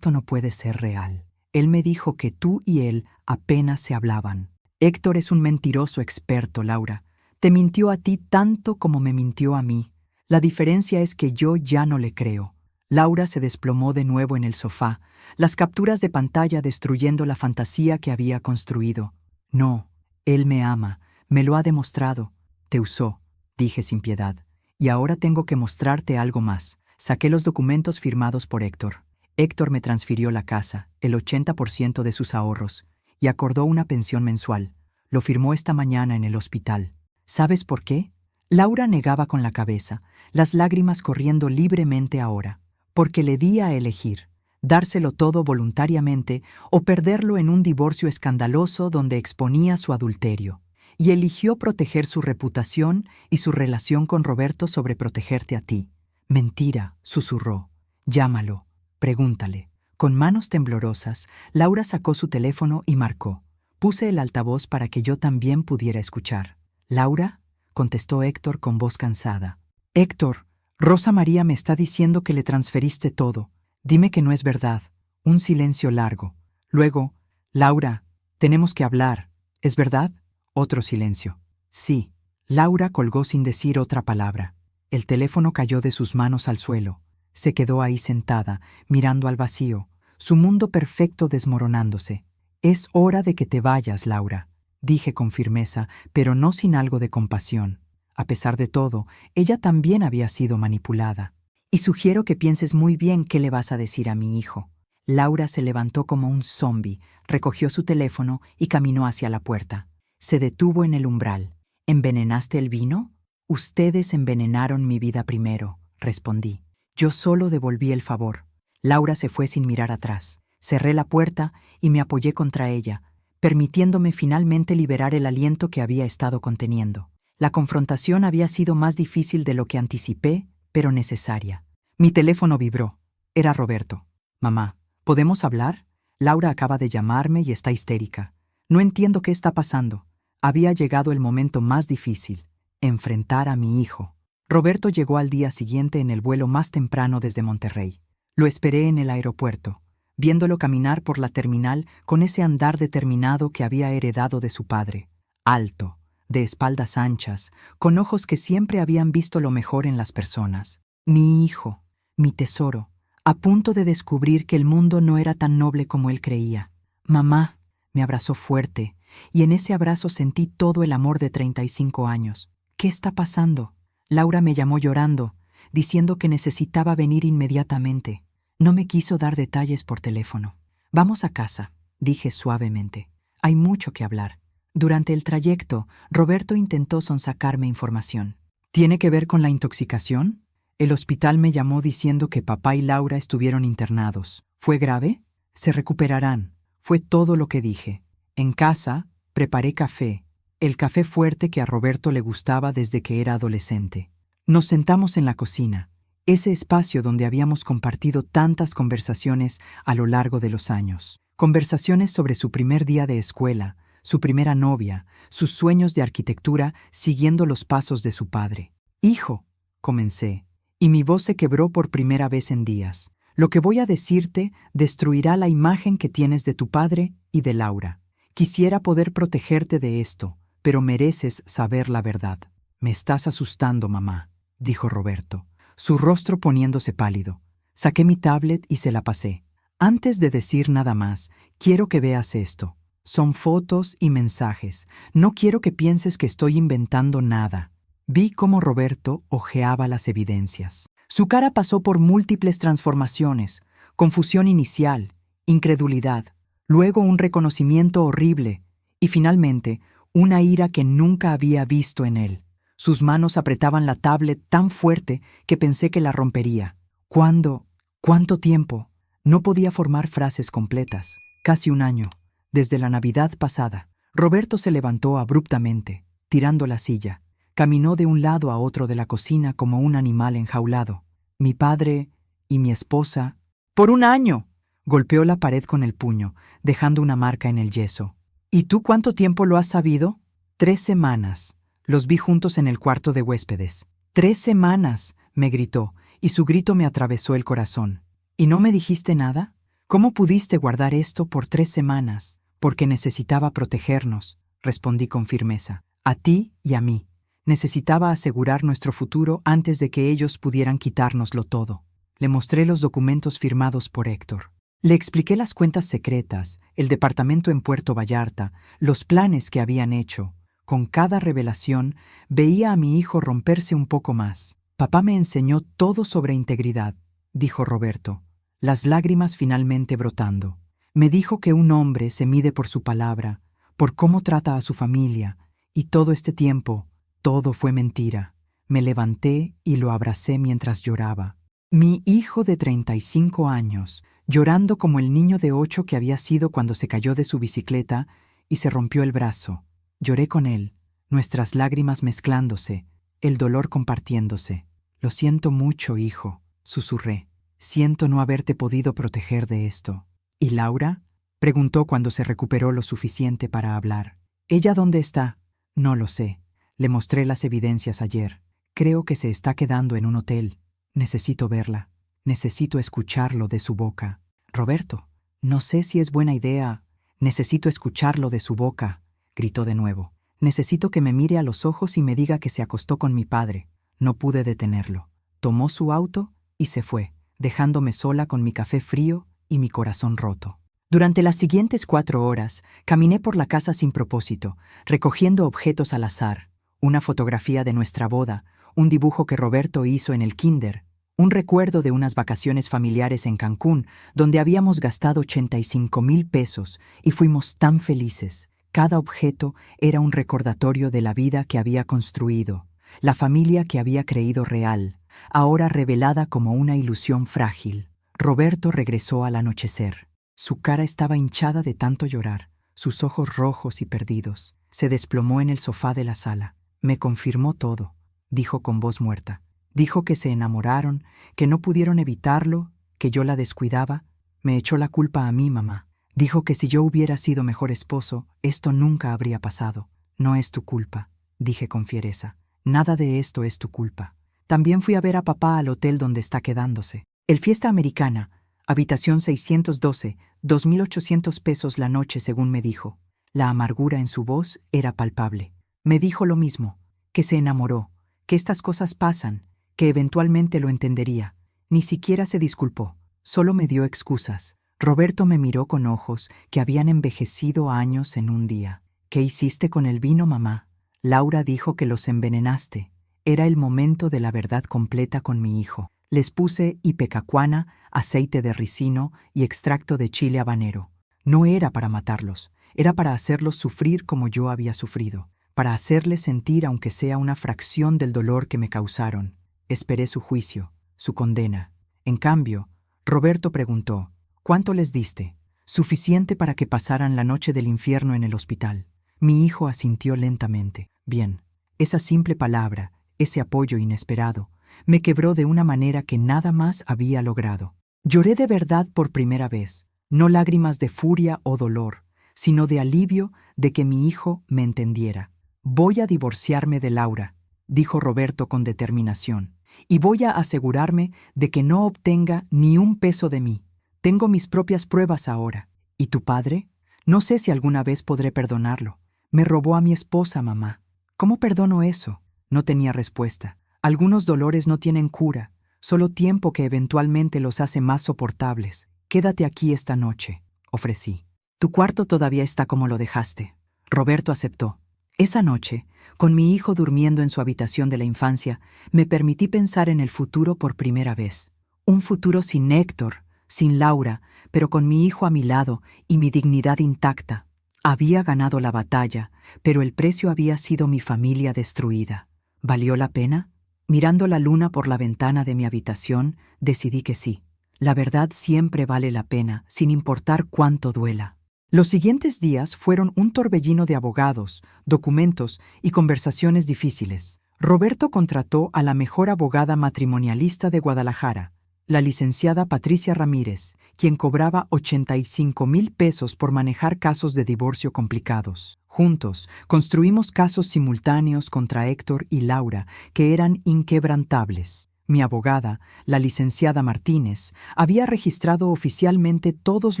no puede ser real. Él me dijo que tú y él apenas se hablaban. Héctor es un mentiroso experto, Laura. Te mintió a ti tanto como me mintió a mí. La diferencia es que yo ya no le creo. Laura se desplomó de nuevo en el sofá, las capturas de pantalla destruyendo la fantasía que había construido. No, él me ama, me lo ha demostrado. Te usó, dije sin piedad. Y ahora tengo que mostrarte algo más. Saqué los documentos firmados por Héctor. Héctor me transfirió la casa, el 80% de sus ahorros, y acordó una pensión mensual. Lo firmó esta mañana en el hospital. ¿Sabes por qué? Laura negaba con la cabeza, las lágrimas corriendo libremente ahora. Porque le di a elegir, dárselo todo voluntariamente o perderlo en un divorcio escandaloso donde exponía su adulterio. Y eligió proteger su reputación y su relación con Roberto sobre protegerte a ti. Mentira, susurró. Llámalo, pregúntale. Con manos temblorosas, Laura sacó su teléfono y marcó. Puse el altavoz para que yo también pudiera escuchar. ¿Laura? Contestó Héctor con voz cansada. Héctor, Rosa María me está diciendo que le transferiste todo. Dime que no es verdad. Un silencio largo. Luego, Laura, tenemos que hablar. ¿Es verdad? Otro silencio. Sí. Laura colgó sin decir otra palabra. El teléfono cayó de sus manos al suelo. Se quedó ahí sentada, mirando al vacío, su mundo perfecto desmoronándose. Es hora de que te vayas, Laura, dije con firmeza, pero no sin algo de compasión. A pesar de todo, ella también había sido manipulada. Y sugiero que pienses muy bien qué le vas a decir a mi hijo. Laura se levantó como un zombi, recogió su teléfono y caminó hacia la puerta. Se detuvo en el umbral. ¿Envenenaste el vino? Ustedes envenenaron mi vida primero, respondí. Yo solo devolví el favor. Laura se fue sin mirar atrás. Cerré la puerta y me apoyé contra ella. permitiéndome finalmente liberar el aliento que había estado conteniendo. La confrontación había sido más difícil de lo que anticipé, pero necesaria. Mi teléfono vibró. Era Roberto. Mamá, ¿podemos hablar? Laura acaba de llamarme y está histérica. No entiendo qué está pasando. Había llegado el momento más difícil, enfrentar a mi hijo. Roberto llegó al día siguiente en el vuelo más temprano desde Monterrey. Lo esperé en el aeropuerto, viéndolo caminar por la terminal con ese andar determinado que había heredado de su padre. Alto, de espaldas anchas, con ojos que siempre habían visto lo mejor en las personas. Mi hijo, mi tesoro, a punto de descubrir que el mundo no era tan noble como él creía. Mamá, me abrazó fuerte, y en ese abrazo sentí todo el amor de 35 años. ¿Qué está pasando? Laura me llamó llorando, diciendo que necesitaba venir inmediatamente. No me quiso dar detalles por teléfono. Vamos a casa, dije suavemente. Hay mucho que hablar. Durante el trayecto, Roberto intentó sonsacarme información. ¿Tiene que ver con la intoxicación? El hospital me llamó diciendo que papá y Laura estuvieron internados. ¿Fue grave? Se recuperarán. Fue todo lo que dije. En casa, preparé café, el café fuerte que a Roberto le gustaba desde que era adolescente. Nos sentamos en la cocina, ese espacio donde habíamos compartido tantas conversaciones a lo largo de los años. Conversaciones sobre su primer día de escuela, su primera novia, sus sueños de arquitectura siguiendo los pasos de su padre. Hijo, comencé, y mi voz se quebró por primera vez en días. Lo que voy a decirte destruirá la imagen que tienes de tu padre y de Laura. Quisiera poder protegerte de esto, pero mereces saber la verdad. Me estás asustando, mamá, dijo Roberto, su rostro poniéndose pálido. Saqué mi tablet y se la pasé. Antes de decir nada más, quiero que veas esto. Son fotos y mensajes. No quiero que pienses que estoy inventando nada. Vi cómo Roberto hojeaba las evidencias. Su cara pasó por múltiples transformaciones: confusión inicial, incredulidad, luego un reconocimiento horrible y finalmente una ira que nunca había visto en él. Sus manos apretaban la tablet tan fuerte que pensé que la rompería. ¿Cuándo? ¿Cuánto tiempo? No podía formar frases completas. Casi un año, desde la Navidad pasada. Roberto se levantó abruptamente, tirando la silla. Caminó de un lado a otro de la cocina como un animal enjaulado. Mi padre y mi esposa... ¡Por un año! Golpeó la pared con el puño, dejando una marca en el yeso. ¿Y tú cuánto tiempo lo has sabido? 3 semanas. Los vi juntos en el cuarto de huéspedes. 3 semanas, me gritó, y su grito me atravesó el corazón. ¿Y no me dijiste nada? ¿Cómo pudiste guardar esto por 3 semanas? Porque necesitaba protegernos, respondí con firmeza. A ti y a mí. Necesitaba asegurar nuestro futuro antes de que ellos pudieran quitárnoslo todo. Le mostré los documentos firmados por Héctor. Le expliqué las cuentas secretas, el departamento en Puerto Vallarta, los planes que habían hecho. Con cada revelación, veía a mi hijo romperse un poco más. Papá me enseñó todo sobre integridad, dijo Roberto, las lágrimas finalmente brotando. Me dijo que un hombre se mide por su palabra, por cómo trata a su familia, y todo este tiempo, todo fue mentira. Me levanté y lo abracé mientras lloraba. Mi hijo de 35 años, llorando como el niño de 8 que había sido cuando se cayó de su bicicleta y se rompió el brazo. Lloré con él, nuestras lágrimas mezclándose, el dolor compartiéndose. Lo siento mucho, hijo, susurré. Siento no haberte podido proteger de esto. ¿Y Laura? Preguntó cuando se recuperó lo suficiente para hablar. ¿Ella dónde está? No lo sé. Le mostré las evidencias ayer. Creo que se está quedando en un hotel. Necesito verla. Necesito escucharlo de su boca. Roberto, no sé si es buena idea. Necesito escucharlo de su boca, gritó de nuevo. Necesito que me mire a los ojos y me diga que se acostó con mi padre. No pude detenerlo. Tomó su auto y se fue, dejándome sola con mi café frío y mi corazón roto. Durante las siguientes 4 horas, caminé por la casa sin propósito, recogiendo objetos al azar. Una fotografía de nuestra boda, un dibujo que Roberto hizo en el kinder, un recuerdo de unas vacaciones familiares en Cancún, donde habíamos gastado 85,000 pesos y fuimos tan felices. Cada objeto era un recordatorio de la vida que había construido, la familia que había creído real, ahora revelada como una ilusión frágil. Roberto regresó al anochecer. Su cara estaba hinchada de tanto llorar. sus ojos rojos y perdidos. Se desplomó en el sofá de la sala. Me confirmó todo, dijo con voz muerta. Dijo que se enamoraron, que no pudieron evitarlo, que yo la descuidaba. Me echó la culpa a mí, mamá. Dijo que si yo hubiera sido mejor esposo, esto nunca habría pasado. No es tu culpa, dije con fiereza. Nada de esto es tu culpa. También fui a ver a papá al hotel donde está quedándose. El Fiesta Americana, habitación 612, 2.800 pesos la noche, según me dijo. La amargura en su voz era palpable. Me dijo lo mismo, que se enamoró, que estas cosas pasan, que eventualmente lo entendería. Ni siquiera se disculpó, solo me dio excusas. Roberto me miró con ojos que habían envejecido años en un día. ¿Qué hiciste con el vino, mamá? Laura dijo que los envenenaste. Era el momento de la verdad completa con mi hijo. Les puse ipecacuana, aceite de ricino y extracto de chile habanero. No era para matarlos, era para hacerlos sufrir como yo había sufrido, para hacerles sentir aunque sea una fracción del dolor que me causaron. Esperé su juicio, su condena. En cambio, Roberto preguntó, ¿cuánto les diste? Suficiente para que pasaran la noche del infierno en el hospital. Mi hijo asintió lentamente. Bien, esa simple palabra, ese apoyo inesperado, me quebró de una manera que nada más había logrado. Lloré de verdad por primera vez, no lágrimas de furia o dolor, sino de alivio de que mi hijo me entendiera. Voy a divorciarme de Laura, dijo Roberto con determinación, y voy a asegurarme de que no obtenga ni un peso de mí. Tengo mis propias pruebas ahora. ¿Y tu padre? No sé si alguna vez podré perdonarlo. Me robó a mi esposa, mamá. ¿Cómo perdono eso? No tenía respuesta. Algunos dolores no tienen cura, solo tiempo que eventualmente los hace más soportables. Quédate aquí esta noche, ofrecí. Tu cuarto todavía está como lo dejaste. Roberto aceptó. Esa noche, con mi hijo durmiendo en su habitación de la infancia, me permití pensar en el futuro por primera vez. Un futuro sin Héctor, sin Laura, pero con mi hijo a mi lado y mi dignidad intacta. Había ganado la batalla, pero el precio había sido mi familia destruida. ¿Valió la pena? Mirando la luna por la ventana de mi habitación, decidí que sí. La verdad siempre vale la pena, sin importar cuánto duela. Los siguientes días fueron un torbellino de abogados, documentos y conversaciones difíciles. Roberto contrató a la mejor abogada matrimonialista de Guadalajara, la licenciada Patricia Ramírez, quien cobraba 85,000 pesos por manejar casos de divorcio complicados. Juntos, construimos casos simultáneos contra Héctor y Laura, que eran inquebrantables. Mi abogada, la licenciada Martínez, había registrado oficialmente todos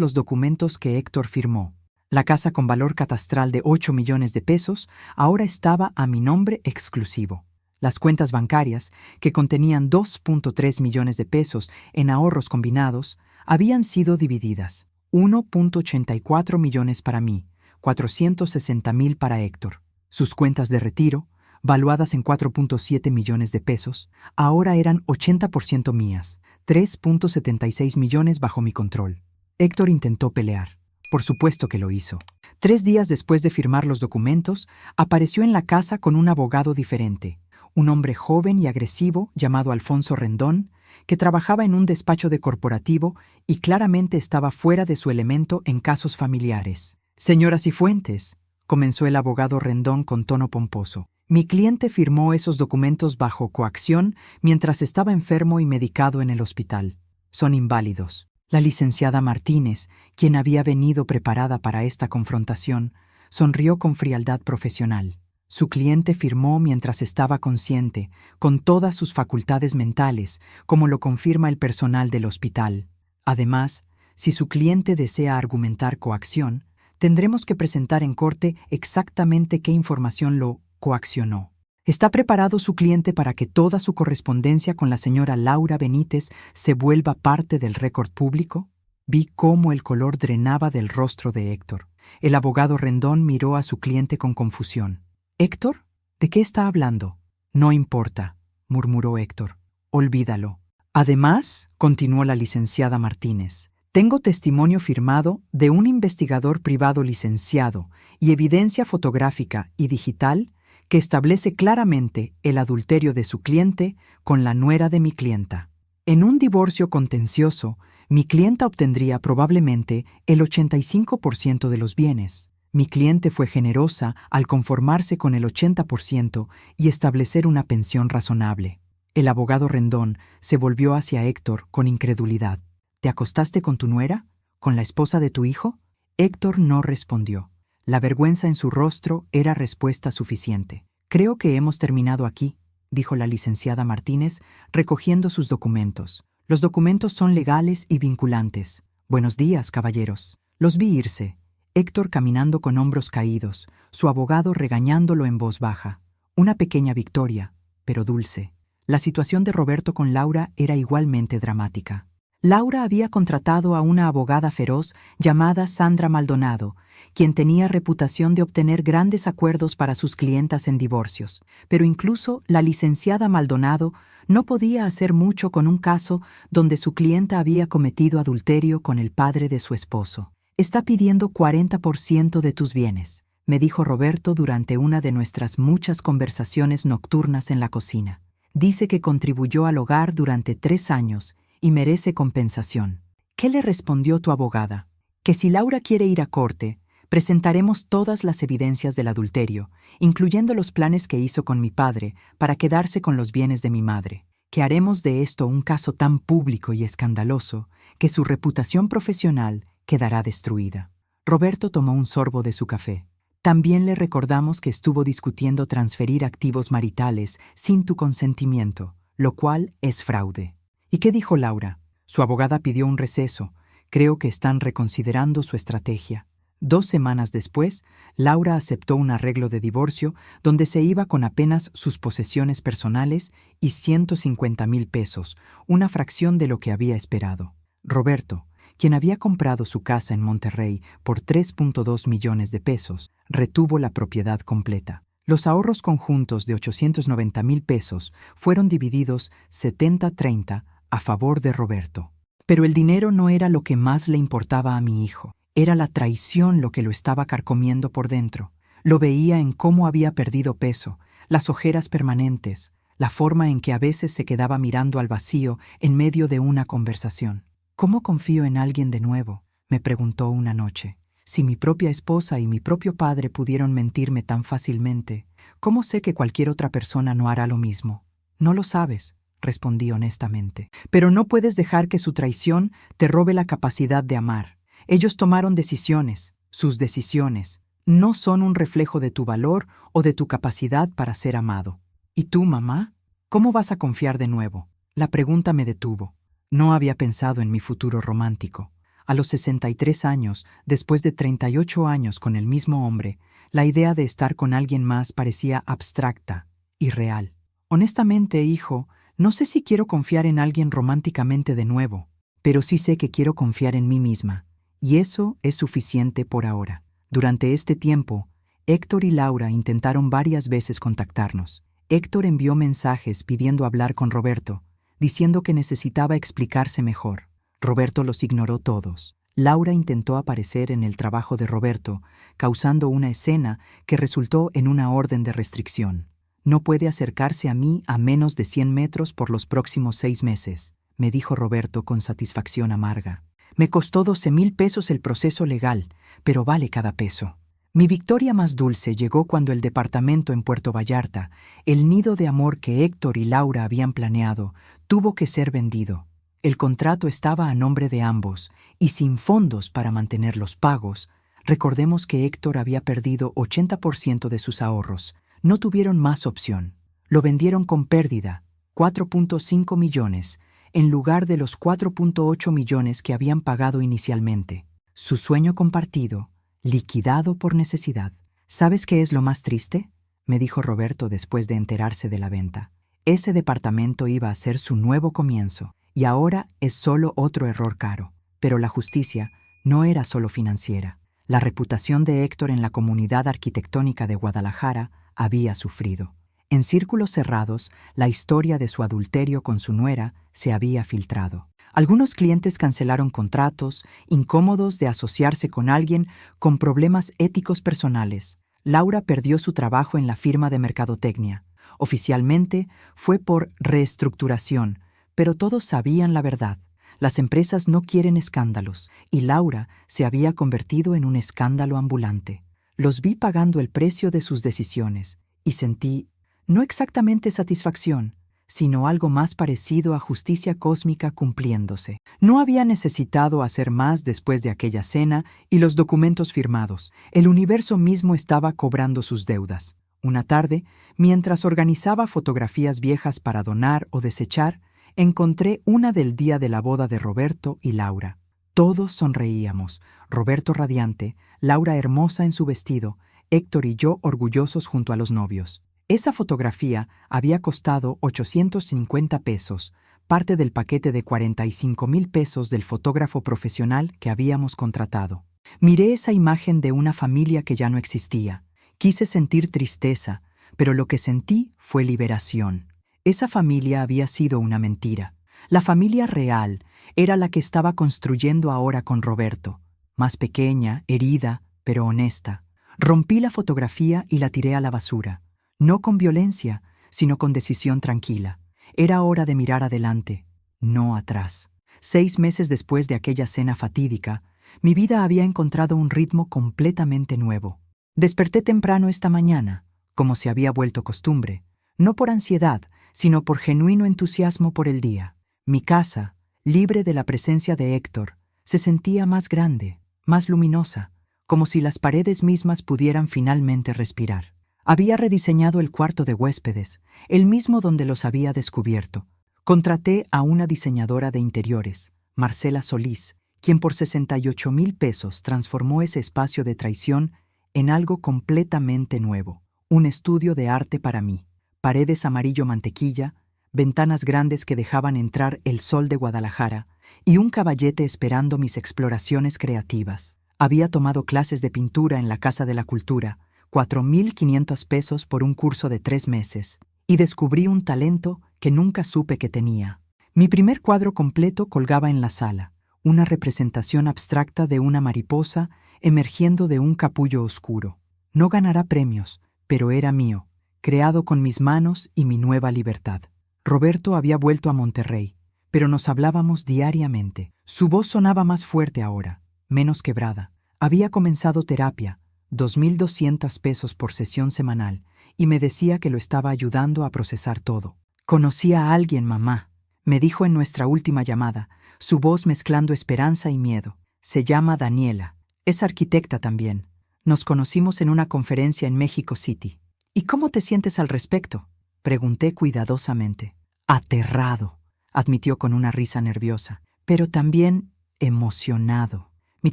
los documentos que Héctor firmó. La casa con valor catastral de 8 millones de pesos ahora estaba a mi nombre exclusivo. Las cuentas bancarias, que contenían 2.3 millones de pesos en ahorros combinados, habían sido divididas. 1.84 millones para mí, 460,000 para Héctor. Sus cuentas de retiro, valuadas en 4.7 millones de pesos, ahora eran 80% mías, 3.76 millones bajo mi control. Héctor intentó pelear. Por supuesto que lo hizo. 3 días después de firmar los documentos, apareció en la casa con un abogado diferente, un hombre joven y agresivo llamado Alfonso Rendón, que trabajaba en un despacho de corporativo y claramente estaba fuera de su elemento en casos familiares. Señora Cifuentes, comenzó el abogado Rendón con tono pomposo. Mi cliente firmó esos documentos bajo coacción mientras estaba enfermo y medicado en el hospital. Son inválidos. La licenciada Martínez, quien había venido preparada para esta confrontación, sonrió con frialdad profesional. Su cliente firmó mientras estaba consciente, con todas sus facultades mentales, como lo confirma el personal del hospital. Además, si su cliente desea argumentar coacción, tendremos que presentar en corte exactamente qué información lo coaccionó. ¿Está preparado su cliente para que toda su correspondencia con la señora Laura Benítez se vuelva parte del récord público? Vi cómo el color drenaba del rostro de Héctor. El abogado Rendón miró a su cliente con confusión. ¿Héctor? ¿De qué está hablando? No importa, murmuró Héctor. Olvídalo. Además, continuó la licenciada Martínez, tengo testimonio firmado de un investigador privado licenciado y evidencia fotográfica y digital que establece claramente el adulterio de su cliente con la nuera de mi clienta. En un divorcio contencioso, mi clienta obtendría probablemente el 85% de los bienes. Mi cliente fue generosa al conformarse con el 80% y establecer una pensión razonable. El abogado Rendón se volvió hacia Héctor con incredulidad. ¿Te acostaste con tu nuera? ¿Con la esposa de tu hijo? Héctor no respondió. La vergüenza en su rostro era respuesta suficiente. Creo que hemos terminado aquí, dijo la licenciada Martínez, recogiendo sus documentos. Los documentos son legales y vinculantes. Buenos días, caballeros. Los vi irse. Héctor caminando con hombros caídos, su abogado regañándolo en voz baja. Una pequeña victoria, pero dulce. La situación de Roberto con Laura era igualmente dramática. Laura había contratado a una abogada feroz llamada Sandra Maldonado, quien tenía reputación de obtener grandes acuerdos para sus clientas en divorcios. Pero incluso la licenciada Maldonado no podía hacer mucho con un caso donde su clienta había cometido adulterio con el padre de su esposo. «Está pidiendo 40% de tus bienes», me dijo Roberto durante una de nuestras muchas conversaciones nocturnas en la cocina. «Dice que contribuyó al hogar durante 3 años y merece compensación». ¿Qué le respondió tu abogada? Que si Laura quiere ir a corte, presentaremos todas las evidencias del adulterio, incluyendo los planes que hizo con mi padre para quedarse con los bienes de mi madre. Que haremos de esto un caso tan público y escandaloso que su reputación profesional quedará destruida. Roberto tomó un sorbo de su café. También le recordamos que estuvo discutiendo transferir activos maritales sin tu consentimiento, lo cual es fraude. ¿Y qué dijo Laura? Su abogada pidió un receso. Creo que están reconsiderando su estrategia. 2 semanas después, Laura aceptó un arreglo de divorcio donde se iba con apenas sus posesiones personales y 150,000 pesos, una fracción de lo que había esperado. Roberto, quien había comprado su casa en Monterrey por 3.2 millones de pesos, retuvo la propiedad completa. Los ahorros conjuntos de 890,000 pesos fueron divididos 70-30 a favor de Roberto. Pero el dinero no era lo que más le importaba a mi hijo. Era la traición lo que lo estaba carcomiendo por dentro. Lo veía en cómo había perdido peso, las ojeras permanentes, la forma en que a veces se quedaba mirando al vacío en medio de una conversación. ¿Cómo confío en alguien de nuevo?, me preguntó una noche. Si mi propia esposa y mi propio padre pudieron mentirme tan fácilmente, ¿cómo sé que cualquier otra persona no hará lo mismo? No lo sabes, respondí honestamente. Pero no puedes dejar que su traición te robe la capacidad de amar. Ellos tomaron decisiones. Sus decisiones no son un reflejo de tu valor o de tu capacidad para ser amado. ¿Y tú, mamá? ¿Cómo vas a confiar de nuevo? La pregunta me detuvo. No había pensado en mi futuro romántico. A los 63 años, después de 38 años con el mismo hombre, la idea de estar con alguien más parecía abstracta, irreal. Honestamente, hijo, no sé si quiero confiar en alguien románticamente de nuevo, pero sí sé que quiero confiar en mí misma, y eso es suficiente por ahora. Durante este tiempo, Héctor y Laura intentaron varias veces contactarnos. Héctor envió mensajes pidiendo hablar con Roberto, diciendo que necesitaba explicarse mejor. Roberto los ignoró todos. Laura intentó aparecer en el trabajo de Roberto, causando una escena que resultó en una orden de restricción. No puede acercarse a mí a menos de 100 metros por los próximos 6 meses, me dijo Roberto con satisfacción amarga. Me costó 12,000 pesos el proceso legal, pero vale cada peso. Mi victoria más dulce llegó cuando el departamento en Puerto Vallarta, el nido de amor que Héctor y Laura habían planeado, tuvo que ser vendido. El contrato estaba a nombre de ambos, y sin fondos para mantener los pagos. Recordemos que Héctor había perdido 80% de sus ahorros. No tuvieron más opción. Lo vendieron con pérdida, 4.5 millones, en lugar de los 4.8 millones que habían pagado inicialmente. Su sueño compartido, liquidado por necesidad. ¿Sabes qué es lo más triste?, me dijo Roberto después de enterarse de la venta. Ese departamento iba a ser su nuevo comienzo, y ahora es solo otro error caro. Pero la justicia no era solo financiera. La reputación de Héctor en la comunidad arquitectónica de Guadalajara había sufrido. En círculos cerrados, la historia de su adulterio con su nuera se había filtrado. Algunos clientes cancelaron contratos, incómodos de asociarse con alguien con problemas éticos personales. Laura perdió su trabajo en la firma de mercadotecnia. Oficialmente fue por reestructuración, pero todos sabían la verdad. Las empresas no quieren escándalos, y Laura se había convertido en un escándalo ambulante. Los vi pagando el precio de sus decisiones y sentí, no exactamente satisfacción, sino algo más parecido a justicia cósmica cumpliéndose. No había necesitado hacer más después de aquella cena y los documentos firmados. El universo mismo estaba cobrando sus deudas. Una tarde, mientras organizaba fotografías viejas para donar o desechar, encontré una del día de la boda de Roberto y Laura. Todos sonreíamos, Roberto radiante, Laura hermosa en su vestido, Héctor y yo orgullosos junto a los novios. Esa fotografía había costado 850 pesos, parte del paquete de 45,000 pesos del fotógrafo profesional que habíamos contratado. Miré esa imagen de una familia que ya no existía. Quise sentir tristeza, pero lo que sentí fue liberación. Esa familia había sido una mentira. La familia real era la que estaba construyendo ahora con Roberto, más pequeña, herida, pero honesta. Rompí la fotografía y la tiré a la basura. No con violencia, sino con decisión tranquila. Era hora de mirar adelante, no atrás. 6 meses después de aquella cena fatídica, mi vida había encontrado un ritmo completamente nuevo. Desperté temprano esta mañana, como se había vuelto costumbre, no por ansiedad, sino por genuino entusiasmo por el día. Mi casa, libre de la presencia de Héctor, se sentía más grande, más luminosa, como si las paredes mismas pudieran finalmente respirar. Había rediseñado el cuarto de huéspedes, el mismo donde los había descubierto. Contraté a una diseñadora de interiores, Marcela Solís, quien por 68,000 pesos transformó ese espacio de traición en algo completamente nuevo. Un estudio de arte para mí, paredes amarillo mantequilla, ventanas grandes que dejaban entrar el sol de Guadalajara y un caballete esperando mis exploraciones creativas. Había tomado clases de pintura en la Casa de la Cultura, 4,500 pesos por un curso de 3 meses, y descubrí un talento que nunca supe que tenía. Mi primer cuadro completo colgaba en la sala, una representación abstracta de una mariposa emergiendo de un capullo oscuro. No ganará premios, pero era mío, creado con mis manos y mi nueva libertad. Roberto había vuelto a Monterrey, pero nos hablábamos diariamente. Su voz sonaba más fuerte ahora, menos quebrada. Había comenzado terapia, 2,200 pesos por sesión semanal, y me decía que lo estaba ayudando a procesar todo. «Conocí a alguien, mamá», me dijo en nuestra última llamada, su voz mezclando esperanza y miedo. «Se llama Daniela. Es arquitecta también. Nos conocimos en una conferencia en México City». «¿Y cómo te sientes al respecto?», pregunté cuidadosamente. «Aterrado», admitió con una risa nerviosa, «pero también emocionado. Mi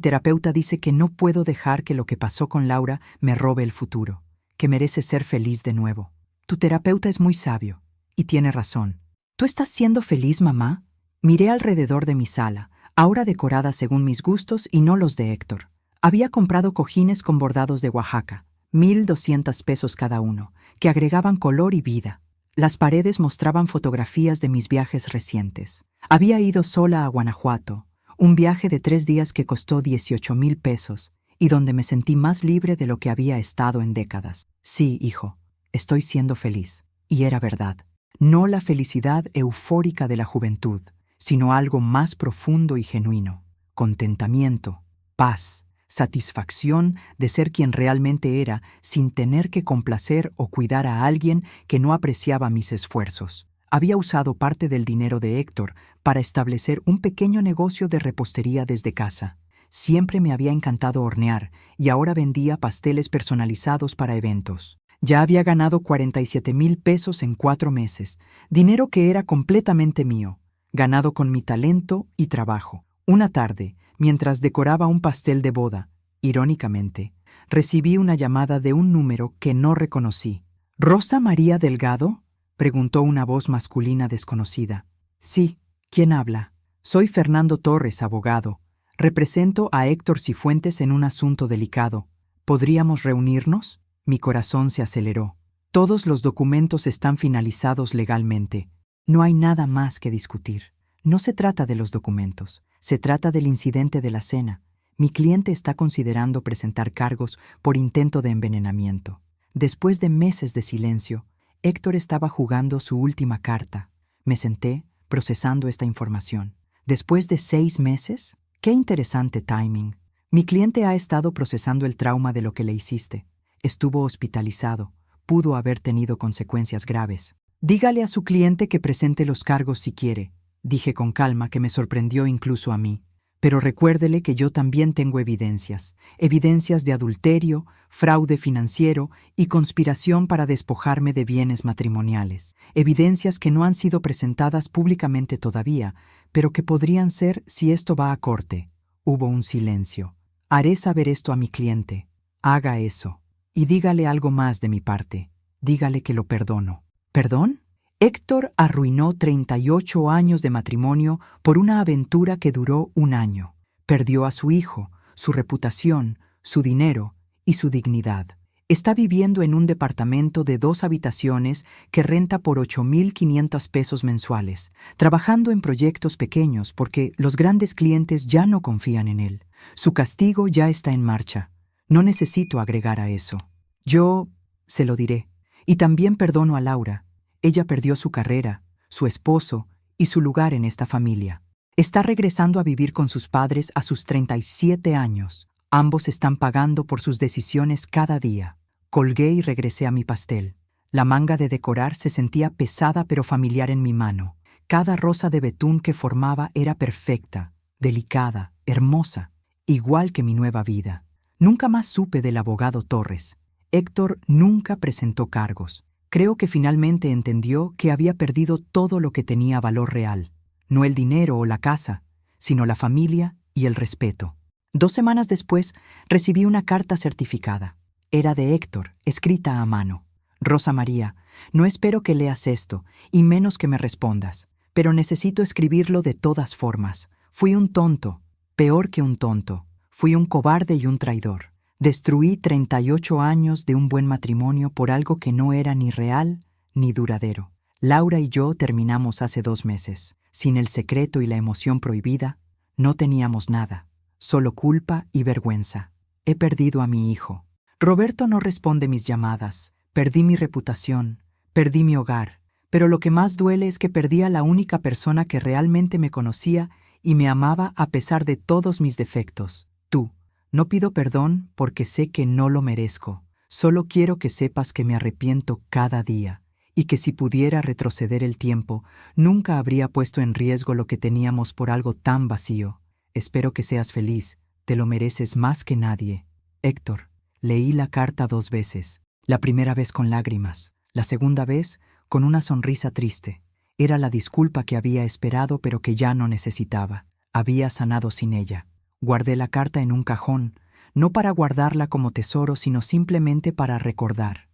terapeuta dice que no puedo dejar que lo que pasó con Laura me robe el futuro, que merece ser feliz de nuevo. Tu terapeuta es muy sabio, y tiene razón. ¿Tú estás siendo feliz, mamá?». Miré alrededor de mi sala, ahora decorada según mis gustos y no los de Héctor. Había comprado cojines con bordados de Oaxaca, 1,200 pesos cada uno, que agregaban color y vida. Las paredes mostraban fotografías de mis viajes recientes. Había ido sola a Guanajuato, un viaje de 3 días que costó 18,000 pesos y donde me sentí más libre de lo que había estado en décadas. Sí, hijo, estoy siendo feliz. Y era verdad. No la felicidad eufórica de la juventud, sino algo más profundo y genuino. Contentamiento, paz, satisfacción de ser quien realmente era sin tener que complacer o cuidar a alguien que no apreciaba mis esfuerzos. Había usado parte del dinero de Héctor para establecer un pequeño negocio de repostería desde casa. Siempre me había encantado hornear y ahora vendía pasteles personalizados para eventos. Ya había ganado 47,000 pesos en 4 meses, dinero que era completamente mío, ganado con mi talento y trabajo. Una tarde, mientras decoraba un pastel de boda, irónicamente, recibí una llamada de un número que no reconocí. «¿Rosa María Delgado?», preguntó una voz masculina desconocida. «Sí, ¿quién habla?». «Soy Fernando Torres, abogado. Represento a Héctor Cifuentes en un asunto delicado. ¿Podríamos reunirnos?». Mi corazón se aceleró. Todos los documentos están finalizados legalmente. No hay nada más que discutir. No se trata de los documentos, se trata del incidente de la cena. Mi cliente está considerando presentar cargos por intento de envenenamiento. Después de meses de silencio, Héctor estaba jugando su última carta. Me senté, procesando esta información. Después de 6 meses, qué interesante timing. Mi cliente ha estado procesando el trauma de lo que le hiciste. Estuvo hospitalizado. Pudo haber tenido consecuencias graves. Dígale a su cliente que presente los cargos si quiere, dije con calma, que me sorprendió incluso a mí. Pero recuérdele que yo también tengo evidencias de adulterio, fraude financiero y conspiración para despojarme de bienes matrimoniales. Evidencias que no han sido presentadas públicamente todavía, pero que podrían ser si esto va a corte. Hubo un silencio. Haré saber esto a mi cliente. Haga eso. Y dígale algo más de mi parte. Dígale que lo perdono. ¿Perdón? Héctor arruinó 38 años de matrimonio por una aventura que duró un año. Perdió a su hijo, su reputación, su dinero y su dignidad. Está viviendo en un departamento de 2 habitaciones que renta por 8,500 pesos mensuales, trabajando en proyectos pequeños porque los grandes clientes ya no confían en él. Su castigo ya está en marcha. No necesito agregar a eso. Yo se lo diré. Y también perdono a Laura. Ella perdió su carrera, su esposo y su lugar en esta familia. Está regresando a vivir con sus padres a sus 37 años. Ambos están pagando por sus decisiones cada día. Colgué y regresé a mi pastel. La manga de decorar se sentía pesada pero familiar en mi mano. Cada rosa de betún que formaba era perfecta, delicada, hermosa, igual que mi nueva vida. Nunca más supe del abogado Torres. Héctor nunca presentó cargos. Creo que finalmente entendió que había perdido todo lo que tenía valor real. No el dinero o la casa, sino la familia y el respeto. 2 semanas después, recibí una carta certificada. Era de Héctor, escrita a mano. Rosa María, no espero que leas esto, y menos que me respondas, pero necesito escribirlo de todas formas. Fui un tonto, peor que un tonto. Fui un cobarde y un traidor. Destruí 38 años de un buen matrimonio por algo que no era ni real ni duradero. Laura y yo terminamos hace 2 meses. Sin el secreto y la emoción prohibida, no teníamos nada, solo culpa y vergüenza. He perdido a mi hijo. Roberto no responde mis llamadas. Perdí mi reputación, perdí mi hogar, pero lo que más duele es que perdí a la única persona que realmente me conocía y me amaba a pesar de todos mis defectos, tú. No pido perdón porque sé que no lo merezco. Solo quiero que sepas que me arrepiento cada día y que si pudiera retroceder el tiempo, nunca habría puesto en riesgo lo que teníamos por algo tan vacío. Espero que seas feliz. Te lo mereces más que nadie. Héctor, leí la carta 2 veces. La primera vez con lágrimas, la segunda vez con una sonrisa triste. Era la disculpa que había esperado pero que ya no necesitaba. Había sanado sin ella. Guardé la carta en un cajón, no para guardarla como tesoro, sino simplemente para recordar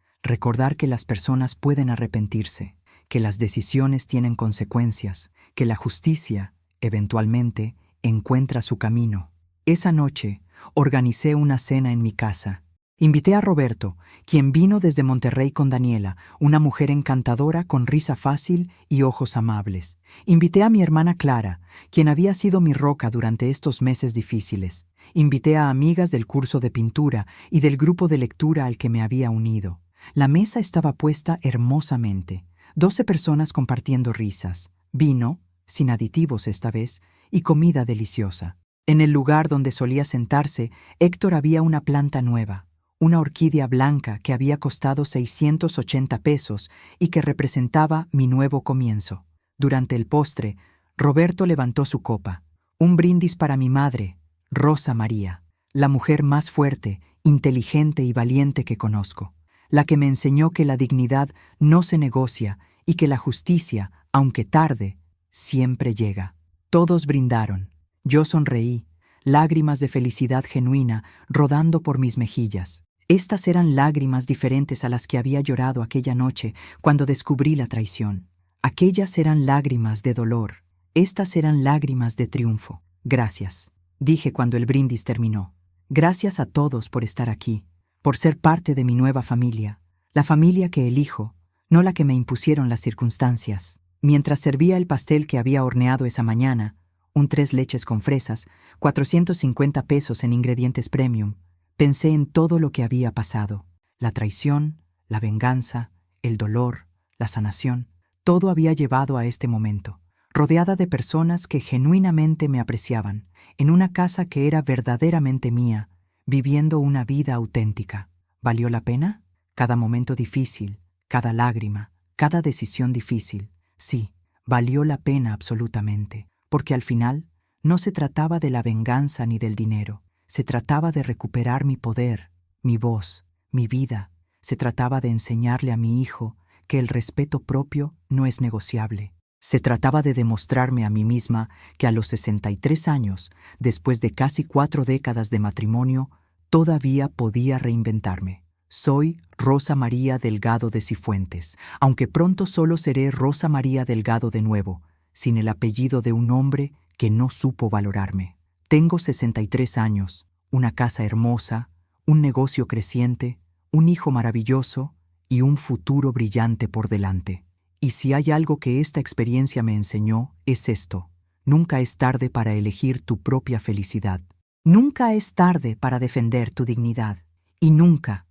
que las personas pueden arrepentirse, que las decisiones tienen consecuencias, que la justicia, eventualmente, encuentra su camino. Esa noche, organicé una cena en mi casa. Invité a Roberto, quien vino desde Monterrey con Daniela, una mujer encantadora con risa fácil y ojos amables. Invité a mi hermana Clara, quien había sido mi roca durante estos meses difíciles. Invité a amigas del curso de pintura y del grupo de lectura al que me había unido. La mesa estaba puesta hermosamente. 12 personas compartiendo risas, vino, sin aditivos esta vez, y comida deliciosa. En el lugar donde solía sentarse, Héctor había una planta nueva. Una orquídea blanca que había costado 680 pesos y que representaba mi nuevo comienzo. Durante el postre, Roberto levantó su copa. Un brindis para mi madre, Rosa María, la mujer más fuerte, inteligente y valiente que conozco, la que me enseñó que la dignidad no se negocia y que la justicia, aunque tarde, siempre llega. Todos brindaron. Yo sonreí, lágrimas de felicidad genuina rodando por mis mejillas. Estas eran lágrimas diferentes a las que había llorado aquella noche cuando descubrí la traición. Aquellas eran lágrimas de dolor. Estas eran lágrimas de triunfo. Gracias, dije cuando el brindis terminó. Gracias a todos por estar aquí, por ser parte de mi nueva familia, la familia que elijo, no la que me impusieron las circunstancias. Mientras servía el pastel que había horneado esa mañana, un 3 leches con fresas, 450 pesos en ingredientes premium, pensé en todo lo que había pasado. La traición, la venganza, el dolor, la sanación. Todo había llevado a este momento. rodeada de personas que genuinamente me apreciaban, en una casa que era verdaderamente mía, viviendo una vida auténtica. ¿Valió la pena? Cada momento difícil, cada lágrima, cada decisión difícil. Sí, valió la pena absolutamente, porque al final no se trataba de la venganza ni del dinero. Se trataba de recuperar mi poder, mi voz, mi vida. Se trataba de enseñarle a mi hijo que el respeto propio no es negociable. Se trataba de demostrarme a mí misma que a los 63 años, después de casi 4 décadas de matrimonio, todavía podía reinventarme. Soy Rosa María Delgado de Cifuentes, aunque pronto solo seré Rosa María Delgado de nuevo, sin el apellido de un hombre que no supo valorarme. Tengo 63 años, una casa hermosa, un negocio creciente, un hijo maravilloso y un futuro brillante por delante. Y si hay algo que esta experiencia me enseñó, es esto: nunca es tarde para elegir tu propia felicidad. Nunca es tarde para defender tu dignidad. Y nunca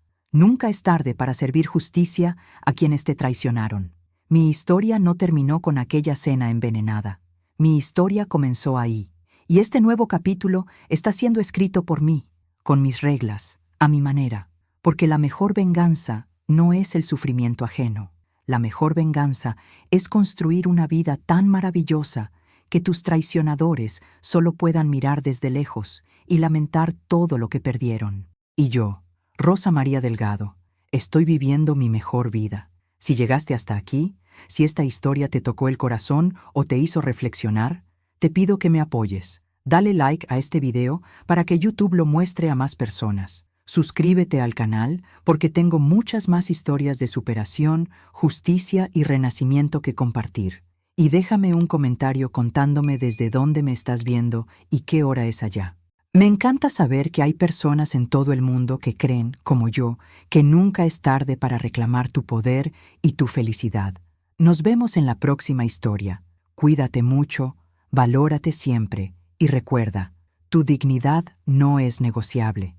es tarde para servir justicia a quienes te traicionaron. Mi historia no terminó con aquella cena envenenada. Mi historia comenzó ahí. Y este nuevo capítulo está siendo escrito por mí, con mis reglas, a mi manera. Porque la mejor venganza no es el sufrimiento ajeno. La mejor venganza es construir una vida tan maravillosa que tus traicionadores solo puedan mirar desde lejos y lamentar todo lo que perdieron. Y yo, Rosa María Delgado, estoy viviendo mi mejor vida. Si llegaste hasta aquí, si esta historia te tocó el corazón o te hizo reflexionar, te pido que me apoyes. Dale like a este video para que YouTube lo muestre a más personas. Suscríbete al canal porque tengo muchas más historias de superación, justicia y renacimiento que compartir. Y déjame un comentario contándome desde dónde me estás viendo y qué hora es allá. Me encanta saber que hay personas en todo el mundo que creen, como yo, que nunca es tarde para reclamar tu poder y tu felicidad. Nos vemos en la próxima historia. Cuídate mucho, valórate siempre y recuerda, tu dignidad no es negociable.